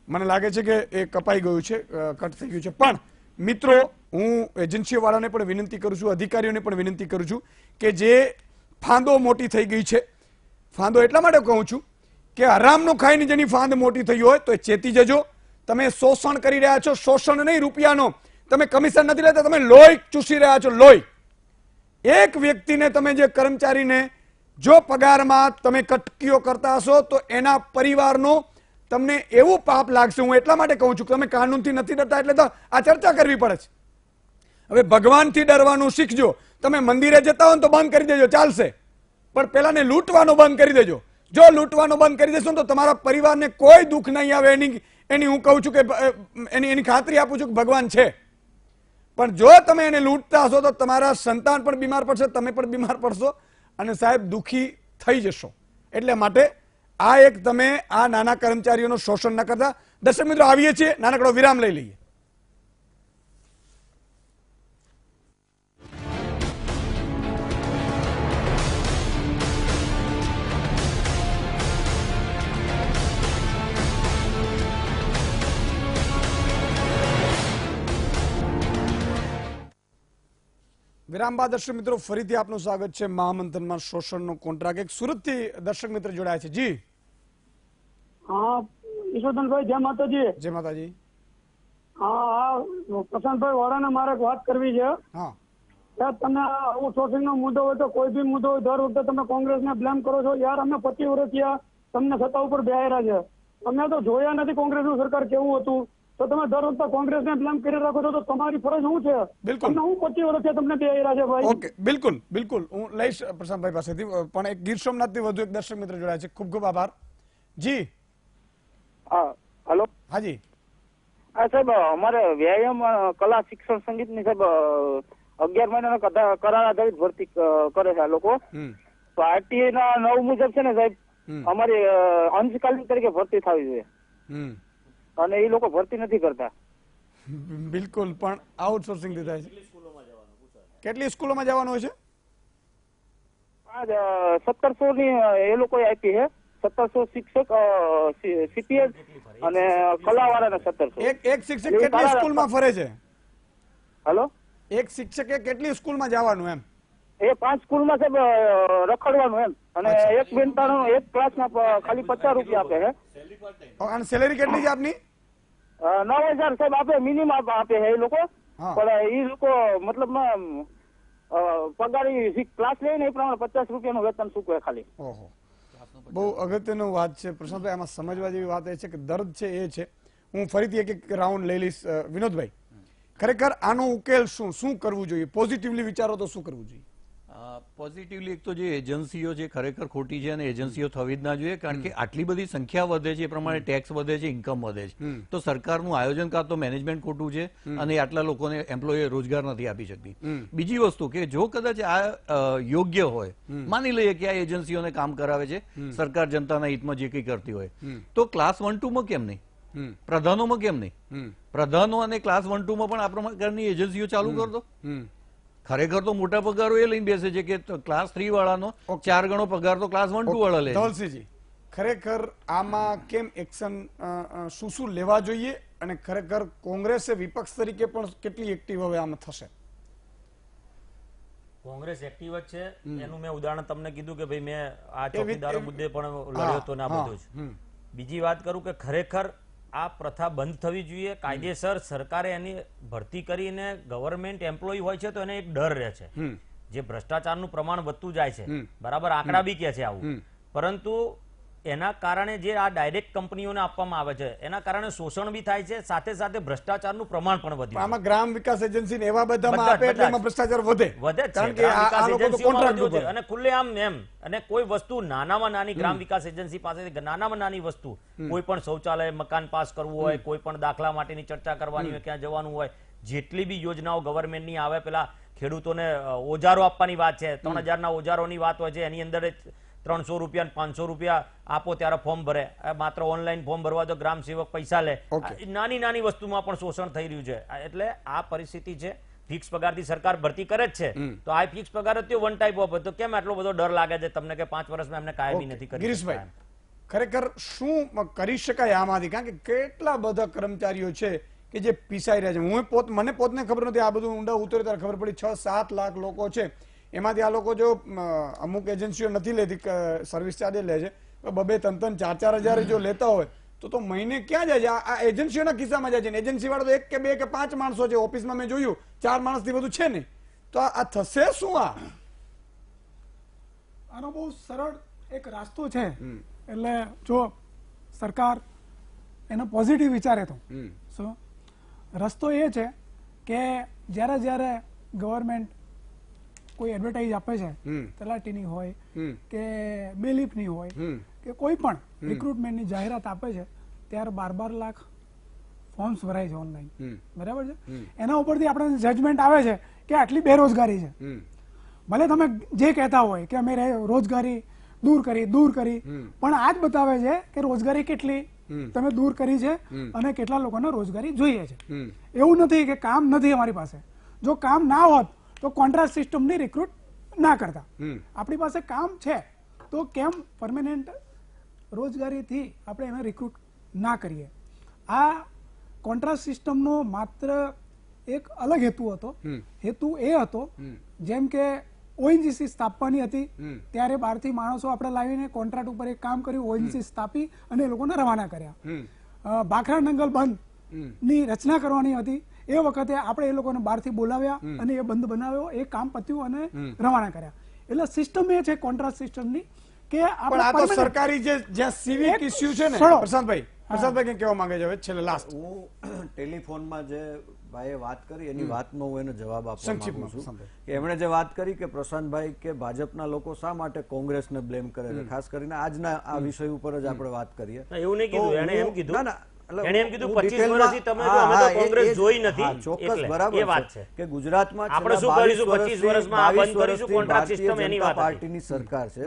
મને લાગે છે કે એ કપાઈ ગયું છે, કટ થઈ ગયું છે, પણ મિત્રો હું એજન્સીઓ વાળાને પણ વિનંતી કરું છું, અધિકારીઓને પણ વિનંતી કરું છું કે જે ફાંદો મોટી થઈ ગઈ છે, ફાંદો એટલા માટે કહું છું કે હરામનું ખાઈને જેની ફાંદ મોટી થઈ હોય તો એ ચેતી જજો। તમે શોષણ કરી રહ્યા છો, શોષણ નહીં રૂપિયાનો, તમે કમિશન નથી લેતા, તમે લોહી ચૂસી રહ્યા છો, લોહી। એક વ્યક્તિને તમે જે કર્મચારીને જો પગારમાં તમે કટકીઓ કરતા હશો તો એના પરિવારનો તમને એવું પાપ લાગશે। હું એટલા માટે કહું છું કે તમે કાનૂનથી નથી ડરતા એટલે તો આ ચર્ચા કરવી પડે છે। હવે ભગવાનથી ડરવાનું શીખજો। તમે મંદિરે જતા હો તો બંધ કરી દેજો, ચાલશે, પણ પેલાને લૂંટવાનો બંધ કરી દેજો। જો લૂંટવાનો બંધ કરી દેશો તો તમારા પરિવારને કોઈ દુઃખ નહીં આવે। એની હું કહું છું કે એની ખાતરી આપું છું કે ભગવાન છે, પણ જો તમે એને લૂંટતા હશો તો તમારા સંતાન પણ બીમાર પડશે, તમે પણ બીમાર પડશો અને સાહેબ દુઃખી થઈ જશો। એટલે માટે આ એક તમે આ નાના કર્મચારીઓનું શોષણ ન કરતા। દર્શક મિત્રો આવીએ છીએ, નાનકડો વિરામ લઈ લઈએ। વિરામ બાદ દર્શક મિત્રો ફરીથી આપનું સ્વાગત છે મહામંથનમાં શોષણનો કોન્ટ્રાક્ટ। એક સુરતથી દર્શક મિત્ર જોડાયા છે। જી હા ઈશ્વરભાઈ, જય માતાજી। જય માતાજી। હા પ્રશાંતભાઈ વાળાને મારે એક વાત કરવી છે। હા, સાહેબ તમે આઉટસોર્સિંગ નો મુદ્દો હોય તો કોઈ બી મુદ્દો હોય દર વખતે તમે કોંગ્રેસને બ્લેમ કરો છો. યાર અમે 25 વર્ષ થયા તમને સત્તા ઉપર બેહાર્યા છે, અમે તો જોયા નથી કોંગ્રેસનું સરકાર કેવું હતું, તો તમે દર વખતે કોંગ્રેસને બ્લેમ કરી રાખો છો તો તમારી ફરજ શું છે? તમને હું 25 વર્ષથી તમને બેહાર્યા છે ભાઈ. ઓકે, બિલકુલ બિલકુલ હું લઈશ પ્રશાંતભાઈ પાસેથી, પણ એક ગીર સોમનાથથી વધુ એક દર્શક મિત્ર જોડાયા છે. ખૂબ ખૂબ આભાર. જી હેલો. હાજી. હા સાહેબ, અમારે વ્યાયામ કલા શિક્ષણ સંગીતની સાહેબ 11 મહિનાનો કરાર આધારિત ભરતી કરે છે આ લોકો. તો આરટીઆઈ ના નવ મુજબ છે ને સાહેબ અમારી અંશકાલીન તરીકે ભરતી થવી જોઈએ અને એ લોકો ભરતી નથી કરતા. બિલકુલ, પણ આઉટસોર્સિંગ થી થાય છે. કેટલી સ્કૂલોમાં જવાનું હોય છે? 1700 ની એ લોકોએ આપી છે, 1700 શિક્ષક સીપીએસ અને કલાવાળાને 1700. એક શિક્ષક કેટલી સ્કૂલમાં ફરે છે? હેલો, એક શિક્ષકે કેટલી સ્કૂલમાં જવાનું એમ? એ 5 સ્કૂલમાં સાહેબ રખડવાનું એમ, અને એક બેનતાણું એક ક્લાસમાં ખાલી 50 રૂપિયા આપે છે. અને સેલેરી કેટલી છે આપની? 9000 સાહેબ આપે, મિનિમમ આપે છે એ લોકો. પણ એ લોકો મતલબ પગાર ક્લાસ લઈને એ પ્રમાણે 50 રૂપિયાનું વેતન ચૂકવે ખાલી. ઓહો, બહુ અગત્યનું વાત છે પ્રશાંતભાઈ. આમાં સમજવા જેવી વાત એ છે કે દર્દ છે એ છે. હું ફરીથી એક રાઉન્ડ લઈ લઈશ. વિનોદભાઈ, ખરેખર આનો ઉકેલ શું કરવું જોઈએ? પોઝિટિવલી વિચારો તો શું કરવું જોઈએ? પોઝિટિવલી એક તો જે એજન્સીઓ છે ખરેખર ખોટી છે અને એજન્સીઓ થવી જ ના જોઈએ, કારણ કે આટલી બધી સંખ્યા વધે છે એ પ્રમાણે ટેક્સ વધે છે, ઇન્કમ વધે છે, તો સરકારનું આયોજન કાં તો મેનેજમેન્ટ ખોટું છે અને આટલા લોકોને એમ્પ્લોય રોજગાર નથી આપી શકતી. બીજી વસ્તુ કે જો કદાચ આ યોગ્ય હોય, માની લઈએ કે આ એજન્સીઓને કામ કરાવે છે સરકાર જનતાના હિતમાં જે કંઈ કરતી હોય, તો ક્લાસ 1-2 માં કેમ નહીં? પ્રધાનોમાં કેમ નહીં? પ્રધાનો અને ક્લાસ 1-2 માં પણ આ પ્રકારની એજન્સીઓ ચાલુ કર દો. ખરેખર તો મોટા પગારો એ લઈને બેસે છે કે ક્લાસ 3 વાળાનો 4 ગણો પગાર તો ક્લાસ 1-2 વાળા લે. ધવલસિંહજી, ખરેખર આમાં કેમ એક્શન શું લેવા જોઈએ અને ખરેખર કોંગ્રેસે વિપક્ષ તરીકે પણ કેટલી એક્ટિવ હવે આમાં થશે? કોંગ્રેસ એક્ટિવ જ છે. એનું મેં ઉદાહરણ તમને કીધું કે ભાઈ મેં આ ચોકીદારો મુદ્દે પણ લડ્યો તો ના બધું જ. બીજી વાત કરું કે ખરેખર આ પ્રથા બંધ થવી જોઈએ. કાયદેસર સરકારે એની ભરતી કરીને ગવર્મેન્ટ એમ્પ્લોય હોય છે તો એને એક ડર રહે છે. જે ભ્રષ્ટાચારનું પ્રમાણ વધતું જાય છે, બરાબર, આંકડા બી કે છે આવું, પરંતુ એના કારણે જે આ ડાયરેક્ટ કંપનીઓને આપવામાં આવે છે એના કારણે શોષણ બી થાય છે, સાથે સાથે ભ્રષ્ટાચારનું પ્રમાણ પણ વધ્યું. આમાં ગ્રામ વિકાસ એજન્સી એવા બધામાં આપે એટલે એમાં ભ્રષ્ટાચાર વધે કારણ કે આ લોકો તો કોન્ટ્રાક્ટ છે અને ખુલ્લેઆમ એમ. અને કોઈ વસ્તુ નાનામાં નાની ગ્રામ વિકાસ એજન્સી પાસેથી નાનામાં નાની વસ્તુ, કોઈ પણ શૌચાલય મકાન પાસ કરવું હોય, કોઈ પણ દાખલા માટેની ચર્ચા કરવાની હોય, ક્યાં જવાનું હોય, જેટલી બી યોજનાઓ ગવર્મેન્ટની આવે, પેલા ખેડૂતોને ઓજારો આપવાની વાત છે, 3000 ના ઓજારોની વાત હોય છે, એની અંદર 300 રૂપિયા 500 રૂપિયા આપો ત્યારે ફોર્મ ભરે. માત્ર ઓનલાઈન ફોર્મ ભરવા તો ગ્રામ સેવક પૈસા લે. નાની નાની વસ્તુમાં પણ શોષણ થઈ રહ્યું છે. એટલે આ પરિસ્થિતિ છે. ફિક્સ પગારથી સરકાર ભરતી કરે જ છે, તો આ ફિક્સ પગાર જ વન ટાઈપ ઓફ, તો કેમ આટલો બધો ડર લાગે છે તમને કે 5 વર્ષમાં એમને કાયમી નથી કરી? ગિરીશભાઈ, ખરેખર શું કરી શકાય આમાંથી? કારણ કે કેટલા બધા કર્મચારીઓ છે કે જે પીસાઈ રહ્યા છે. મને પોતને ખબર નથી, આ બધું ઊંડા ઉતરે ત્યારે ખબર પડી 6-7 લાખ લોકો છે. એમાંથી આ લોકો જો અમુક એજન્સીઓ નથી લેતી, સર્વિસ ચાર્જ લે છે, 2-3-3, 4-4 હજાર જો લેતા હોય તો મહિને ક્યાં જાય છે? આ એજન્સીઓના કિસ્સામાં જાય છે. એજન્સી વાળા તો 1 કે 2 કે 5 માણસો છે. ઓફિસમાં મેં જોયું 4 માણસથી વધુ છે નહીં. તો આ થશે શું? આનો બહુ સરળ એક રાસ્તો છે. એટલે જો સરકાર એનો પોઝિટિવ વિચારે તો રસ્તો એ છે કે જ્યારે ગવર્મેન્ટ કોઈ એડવર્ટાઇઝ આપે છે, તલાટીની હોય કે બેલીફની હોય કે કોઈ પણ રિક્રુટમેન્ટની જાહેરાત આપે છે, ત્યારે 12 લાખ ફોર્મ્સ ભરાય છે ઓનલાઈન, બરાબર છે. એના ઉપરથી આપણે જજમેન્ટ આવે છે કે આટલી બેરોજગારી છે. ભલે તમે જે કહેતા હોય કે અમે રોજગારી દૂર કરી, પણ આ જ બતાવે છે કે રોજગારી કેટલી તમે દૂર કરી છે અને કેટલા લોકોને રોજગારી જોઈએ છે. એવું નથી કે કામ નથી અમારી પાસે. જો કામ ના હોત તો કોન્ટ્રાક્ટ સિસ્ટમની રિક્રુટ ના કરતા. આપણી પાસે કામ છે તો કેમ પરમેનન્ટ રોજગારીથી આપણે એને રિક્રુટ ના કરીએ? આ કોન્ટ્રાક્ટ સિસ્ટમનો માત્ર એક અલગ હેતુ હતો. હેતુ એ હતો, જેમ કે ઓએનજીસી સ્થાપવાની હતી ત્યારે બહારથી માણસો આપણે લાવીને કોન્ટ્રાક્ટ ઉપર એક કામ કર્યું, ઓએનજીસી સ્થાપી અને એ લોકોને રવાના કર્યા. ભાખરા નંગલ બંધ ની રચના કરવાની હતી, એ વખતે આપણે એ લોકોને બહારથી બોલાવ્યા અને એ બંધ બનાવ્યો, એ કામ પત્યું અને રવાના કર્યા. એટલે સિસ્ટમ એ છે કોન્ટ્રાક્ટ સિસ્ટમની કે પણ આ તો સરકારી જે જ્યાં સિવિક ઇસ્યુ છે ને પ્રશાંતભાઈ કંઈ કહેવા માંગે છે હવે છેલ્લે લાસ્ટ. હું ટેલિફોનમાં જે ભાઈએ વાત કરી એની વાતમાં હું એનો જવાબ આપવા માંગુ છું કે એમણે જે વાત કરી કે પ્રશાંતભાઈ કે ભાજપના લોકો શા માટે કોંગ્રેસને બ્લેમ કરે છે, ખાસ કરીને આજના આ વિષય ઉપર જ આપણે વાત કરીએ. એવું નહીં કીધું, એણે એમ કીધું. ના ના એણે એમ કીધું 25 વર્ષથી તમે જો અમે તો કોંગ્રેસ જોઈ નથી. ચોક્કસ બરાબર એ વાત છે કે ગુજરાતમાં આપણે શું કરીશું 25 વર્ષમાં આ બંધ કરીશું કોન્ટ્રાક્ટ સિસ્ટમ, એની વાત પાર્ટીની સરકાર છે.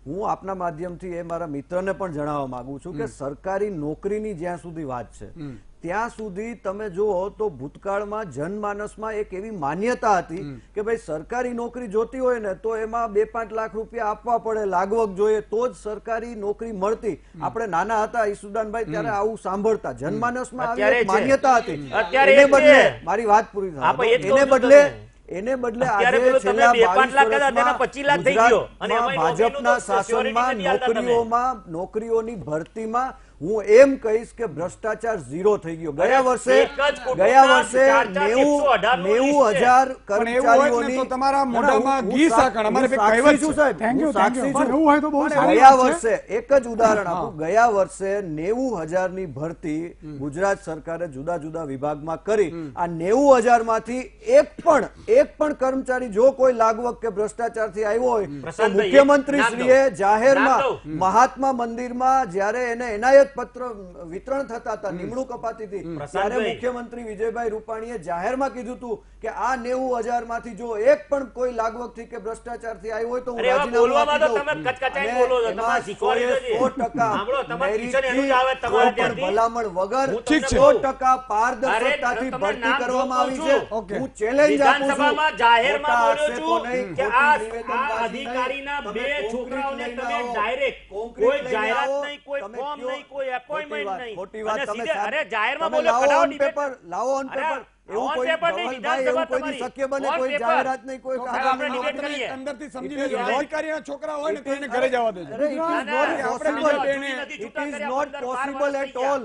હું આપના માધ્યમથી એ મારા મિત્રને પણ જણાવવા માંગુ છું કે સરકારી નોકરીની જ્યાં સુધી વાત છે ત્યાં સુધી તમે જુઓ તો ભૂતકાળમાં જનમાનસમાં એક એવી માન્યતા હતી કે ભાઈ સરકારી નોકરી જોતી હોય ને તો એમાં 2-5 લાખ રૂપિયા આપવા પડે, લાગવગ જોઈએ તો જ સરકારી નોકરી મળતી. આપણે નાના હતા ઈસુદાનભાઈ ત્યારે આવું સાંભળતા, જનમાનસમાં આવી એક માન્યતા હતી. એને બદલે મારી વાત પૂરી થાય, એને બદલે આજે છેલ્લા 22 વર્ષમાં ભાજપના શાસનમાં નોકરીઓની ભરતીમાં હું એમ કહીશ કે ભ્રષ્ટાચાર 0 થઈ ગયો. ગયા વર્ષે 90,000 કર્મચારીઓની તમારા મોઢામાં ઘી સાકણ અમારે કહેવત છે. થેન્ક યુ ગયા વર્ષે એક જ ઉદાહરણ આપું, ગયા વર્ષે 90,000 ની ભરતી ગુજરાત સરકારે જુદા જુદા વિભાગમાં કરી. આ 90,000 માંથી એક પણ કર્મચારી જો કોઈ લાગવગ કે ભ્રષ્ટાચારથી આવ્યો હોય તો મુખ્યમંત્રી શ્રીએ જાહેરમાં મહાત્મા મંદિરમાં જ્યારે એને એનાયત પત્ર વિતરણ થતા હતા, નિમણૂક અપાતી હતી, ત્યારે મુખ્યમંત્રી વિજયભાઈ રૂપાણીએ જાહેરમાં કીધું હતું કે આ 90,000 માંથી જો એક પણ કોઈ લાગવગથી કે ભ્રષ્ટાચારથી આવ્યો હોય તો હું રાજીનામું ભલામણ વગર 100% પારદર્શકતાથી ભરતી કરવામાં આવી છે. હું ચેલેન્જ આપું છું જાહેરમાં બોલ્યો છું કે આ અધિકારીના 2 છોકરાઓને તમે ડાયરેક્ટ કોઈ જાહેરાત નહીં, કોઈ ફોર્મ નહીં, કોઈ એપોઇન્ટમેન્ટ નહીં, ખોટી વાત તમે અરે જાહેરમાં બોલ્યો, લાવો ઓન પેપર, લાવો ઓન પેપર. એવું કોઈ શક્ય બને કોઈ જાહેરાત નહીં, કોઈ અંદરથી સમજી લેજો અધિકારીના છોકરા હોય ને તો એને ઘરે જવા દેજો. It is not possible at all.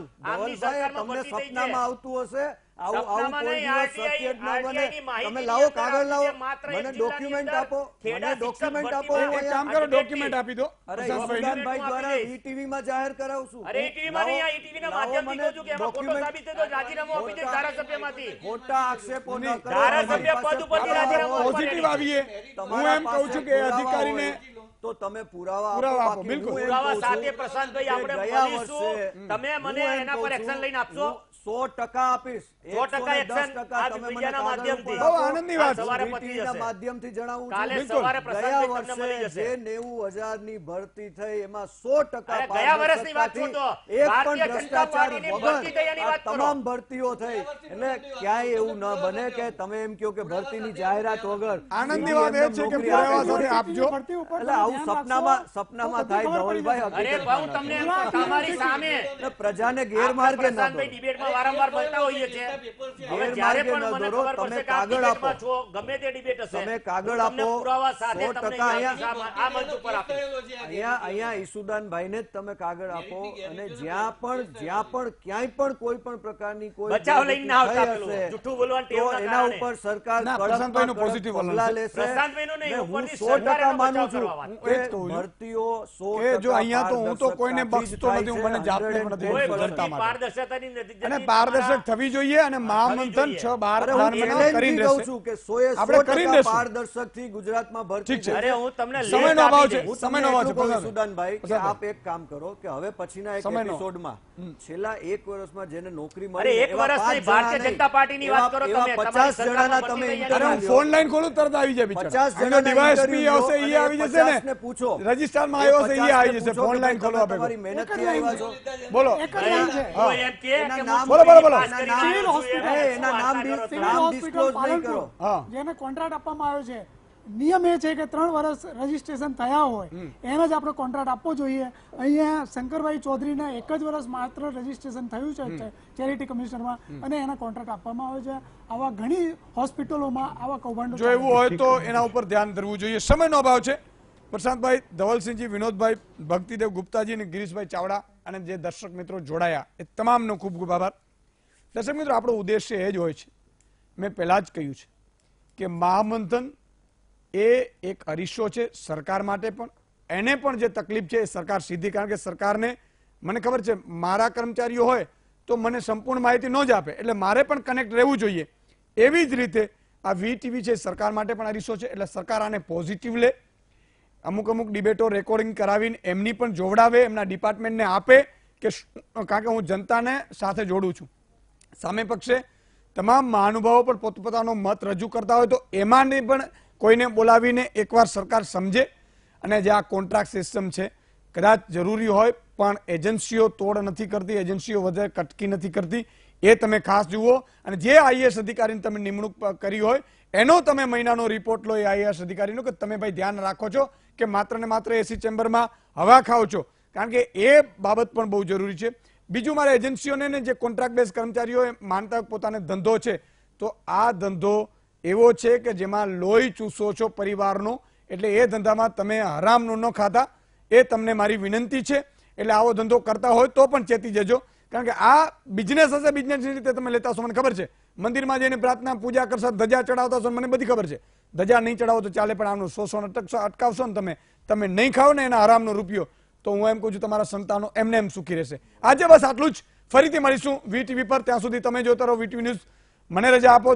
તમને સપનામાં આવતું હશે આવું કોઈ દિવસ શક્ય જ ન બને. તમે લાવો કાગળ, લાવો, મને ડોક્યુમેન્ટ આપો, મને ડોક્યુમેન્ટ આપો. એક કામ કરો, ડોક્યુમેન્ટ આપી દો. અરે ઈસુદાનભાઈ દ્વારા ઈટીવી માં જાહેર કરાવશું. અરે ઈટીવી માં નહીં, આ ઈટીવી ના માધ્યમથી કહું છું કે એમાં ફોટો સાબિત થતો રાજીનામું આપી દે ધારાસભ્યમાંથી. ખોટા આક્ષેપો ન કરો. ધારાસભ્ય પદ ઉપરથી રાજીનામું પોઝિટિવ આવીએ. હું એમ કહું છું કે અધિકારીને તો તમે પુરાવા આપો. બિલકુલ પુરાવા સાથે પ્રશાંતભાઈ આપણે મળીશું, તમે મને એના પર એક્શન લઈને આપશો. 100% આપીશ. 100% એક્શન આ મીડિયાના માધ્યમથી. બહુ આનંદની વાત. સવારે પતી જશે. માધ્યમથી જણાવું કાલે છું સવારે પ્રશાંતભાઈ તમને મળી જે જશે. 90,000 ની ભરતી થઈ એમાં 100% ગયા વર્ષની વાત છોડો. એક પણ ભારતીય જનતા ભ્રષ્ટાચાર પાર્ટીની ભરતી થઈ એની વગર વાત કરો. તમામ ભરતીઓ થઈ. એટલે ક્યાંય એવું ન બને કે તમે એમ કહો કે ભરતીની જાહેરાત વગર. આનંદની વાત એ છે કે પુરાવા સાથે આપજો. એટલે આવું સપનામાં થાય ધવલભાઈ. અરે હું તમને તમારી સામે પ્રજાને ગેરમાર્ગે ન દોરો. ડિબેટમાં વારંવાર બોલતા હોઈએ છે. હવે જ્યારે પણ મને ખબર પડશે કે આ ડિબેટમાં છો, ગમે તે ડિબેટ હશે, તમે કાગળ તમને આપો. પુરાવા સાથે 100% તમને આ મંચ ઉપર આપીશ. અહીંયા ઈસુદાનભાઈને જ તમે કાગળ આપો અને જ્યાં પણ ક્યાંય પણ કોઈ પણ પ્રકારની કોઈ બચાવ લઈને ના આવતા થઈ પેલું હશે જૂઠું બોલવાની તો ટેવના એના કારણે. ઉપર સરકાર પ્રશાંતભાઈનું પોઝિટિવ વલણ પગલાં છે. લેશે. પ્રશાંતભાઈનું નહીં, ને હું ઉપરથી 100% સરકારે માનું બચાવ છું કરવા વાત. કે એ જ કહું છું. ભરતીઓ 100% કે જો અહીંયા તો હું તો કોઈને પારદર્શકતાથી બક્ષતો જ નથી, હું થાય મને છે. જાતને પણ નથી 100% બક્ષતો. ભરતી પારદર્શકતાની નથી અને જતી. પારદર્શક થવી જોઈએ અને મહામંથન 6-12 અરે હું પ્રધાનમંત્રી challenge કરીને કહું રહેશે. છું કે 100% આપણે કરીને રહેશું. પારદર્શકથી ગુજરાતમાં ભરતી ઠીક છે. અરે હું તમને સમયનો list અભાવ આપી છે. દઈશ. હું સમયનો તમને અભાવ છે, એટલું કહું પ્રધાન. સુદાનભાઈ કે પ્રધાન. આપ એક કામ કરો કે હવે પછીના એક સમયનો. એપિસોડમાં છેલ્લા 1 વર્ષમાં જેને નોકરી અરે મળી એક વર્ષ નહીં, ભારતીય જનતા પાર્ટીની વાત કરો તમે. 50 જણાના તમે અરે હું ઇન્ટરવ્યુ ફોન લાઈન ખોલું તરત આવી જાય 50 બિચારા. ડીવાયએસપી જણાના આવશે, ઈ આવી જશે ને ને. પૂછો રજિસ્ટરમાં આવ્યો હશે, ઈ આવી જશે. ફોન લાઈન ખોલવા તમારી આપે. મહેનતથી આવ્યા છો. બોલો. એક જ લાઈન છે. કોઈ એમ કહે એના કે નામ હું બોલો, બોલો, બોલો. પાસ કરીને આવ્યો છું, સિવિલ એને એના શું નામ વાર્તા કરો છો? સિવિલ નામ હોસ્પિટલ disclose નહીં કરો. પાલનપુર હા. જેને કોન્ટ્રાક્ટ આપવામાં આવ્યો છે, નિયમ એ છે કે 3 વર્ષ રજીસ્ટ્રેશન થયા હોય એને જ આપણે કોન્ટ્રાક્ટ આપવો જોઈએ. અહીંયા શંકરભાઈ ચૌધરીને 1 જ વર્ષ માત્ર રજીસ્ટ્રેશન થયું છે ચેરિટી કમિશનરમાં અને એના કોન્ટ્રાક્ટ આપવામાં આવે છે. આવા ઘણી હોસ્પિટલોમાં આવા કૌભાંડો જો એવું હોય તો એના ઉપર ધ્યાન ધરવું જોઈએ. સમયનો અભાવ છે. પ્રશાંતભાઈ, ધવલસિંહજી, વિનોદભાઈ, ભક્તિદેવ ગુપ્તાજી અને ગિરીશભાઈ ચાવડા અને જે દર્શક મિત્રો જોડાયા એ તમામનો ખૂબ ખૂબ આભાર. દર્શક મિત્રો, આપણો ઉદ્દેશ્ય એ જ હોય છે મેં પહેલા જ કહ્યું છે કે મહામંથન એ એક અરીસો છે સરકાર માટે પણ, એને પણ જે તકલીફ છે એ સરકાર સીધી, કારણ કે સરકારને મને ખબર છે મારા કર્મચારીઓ હોય તો મને સંપૂર્ણ માહિતી ન જ આપે, એટલે મારે પણ કનેક્ટ રહેવું જોઈએ. એવી જ રીતે આ વીટીવી છે સરકાર માટે પણ અરીસો છે, એટલે સરકાર આને પોઝિટિવ લે, અમુક ડિબેટો રેકોર્ડિંગ કરાવીને એમની પણ જોવડાવે, એમના ડિપાર્ટમેન્ટને આપે કે કારણ કે હું જનતાને સાથે જોડું છું. સામે પક્ષે તમામ મહાનુભાવો પણ પોતપોતાનો મત રજૂ કરતા હોય તો એમાંને પણ કોઈને બોલાવીને એકવાર સરકાર સમજે અને જે આ કોન્ટ્રાક્ટ સિસ્ટમ છે કદાચ જરૂરી હોય પણ એજન્સીઓ તોડ નથી કરતી, એજન્સીઓ વધારે કટકી નથી કરતી, એ તમે ખાસ જુઓ. અને જે આઈએએસ અધિકારીની તમે નિમણૂક કરી હોય એનો તમે મહિનાનો રિપોર્ટ લો એ આઈએએસ અધિકારીનો કે તમે ભાઈ ધ્યાન રાખો છો કે માત્ર ને માત્ર એસી ચેમ્બરમાં હવા ખાઓ છો, કારણ કે એ બાબત પણ બહુ જરૂરી છે. બીજું મારે એજન્સીઓને જે કોન્ટ્રાક્ટ બેઝ કર્મચારીઓ માનતા પોતાને ધંધો છે તો આ ધંધો એવો છે કે જેમાં લોહી ચૂસો છો પરિવારનો, એટલે એ ધંધામાં તમે હરામનું ન ખાતા, એ તમને મારી વિનંતી છે. એટલે આવો ધંધો કરતા હોય તો પણ ચેતી જજો, કારણ કે આ બિઝનેસ હશે, બિઝનેસની રીતે તમે લેતા હશો મને ખબર છે. મંદિરમાં જઈને પ્રાર્થના પૂજા કરશો, ધજા ચડાવતા હશો, મને બધી ખબર છે. ધજા નહીં ચડાવો તો ચાલે, પણ આનું શોષણ અટકાવશો ને તમે નહીં ખાઓ ને એના આરામનો રૂપિયો, તો હું એમ કહું છું તમારા સંતાનો એમને એમ સુખી રહેશે. આજે બસ આટલું જ. ફરીથી મળીશું વીટીવી પર. ત્યાં સુધી તમે જોતા રહો વીટીવી ન્યૂઝ. મને રજા આપો.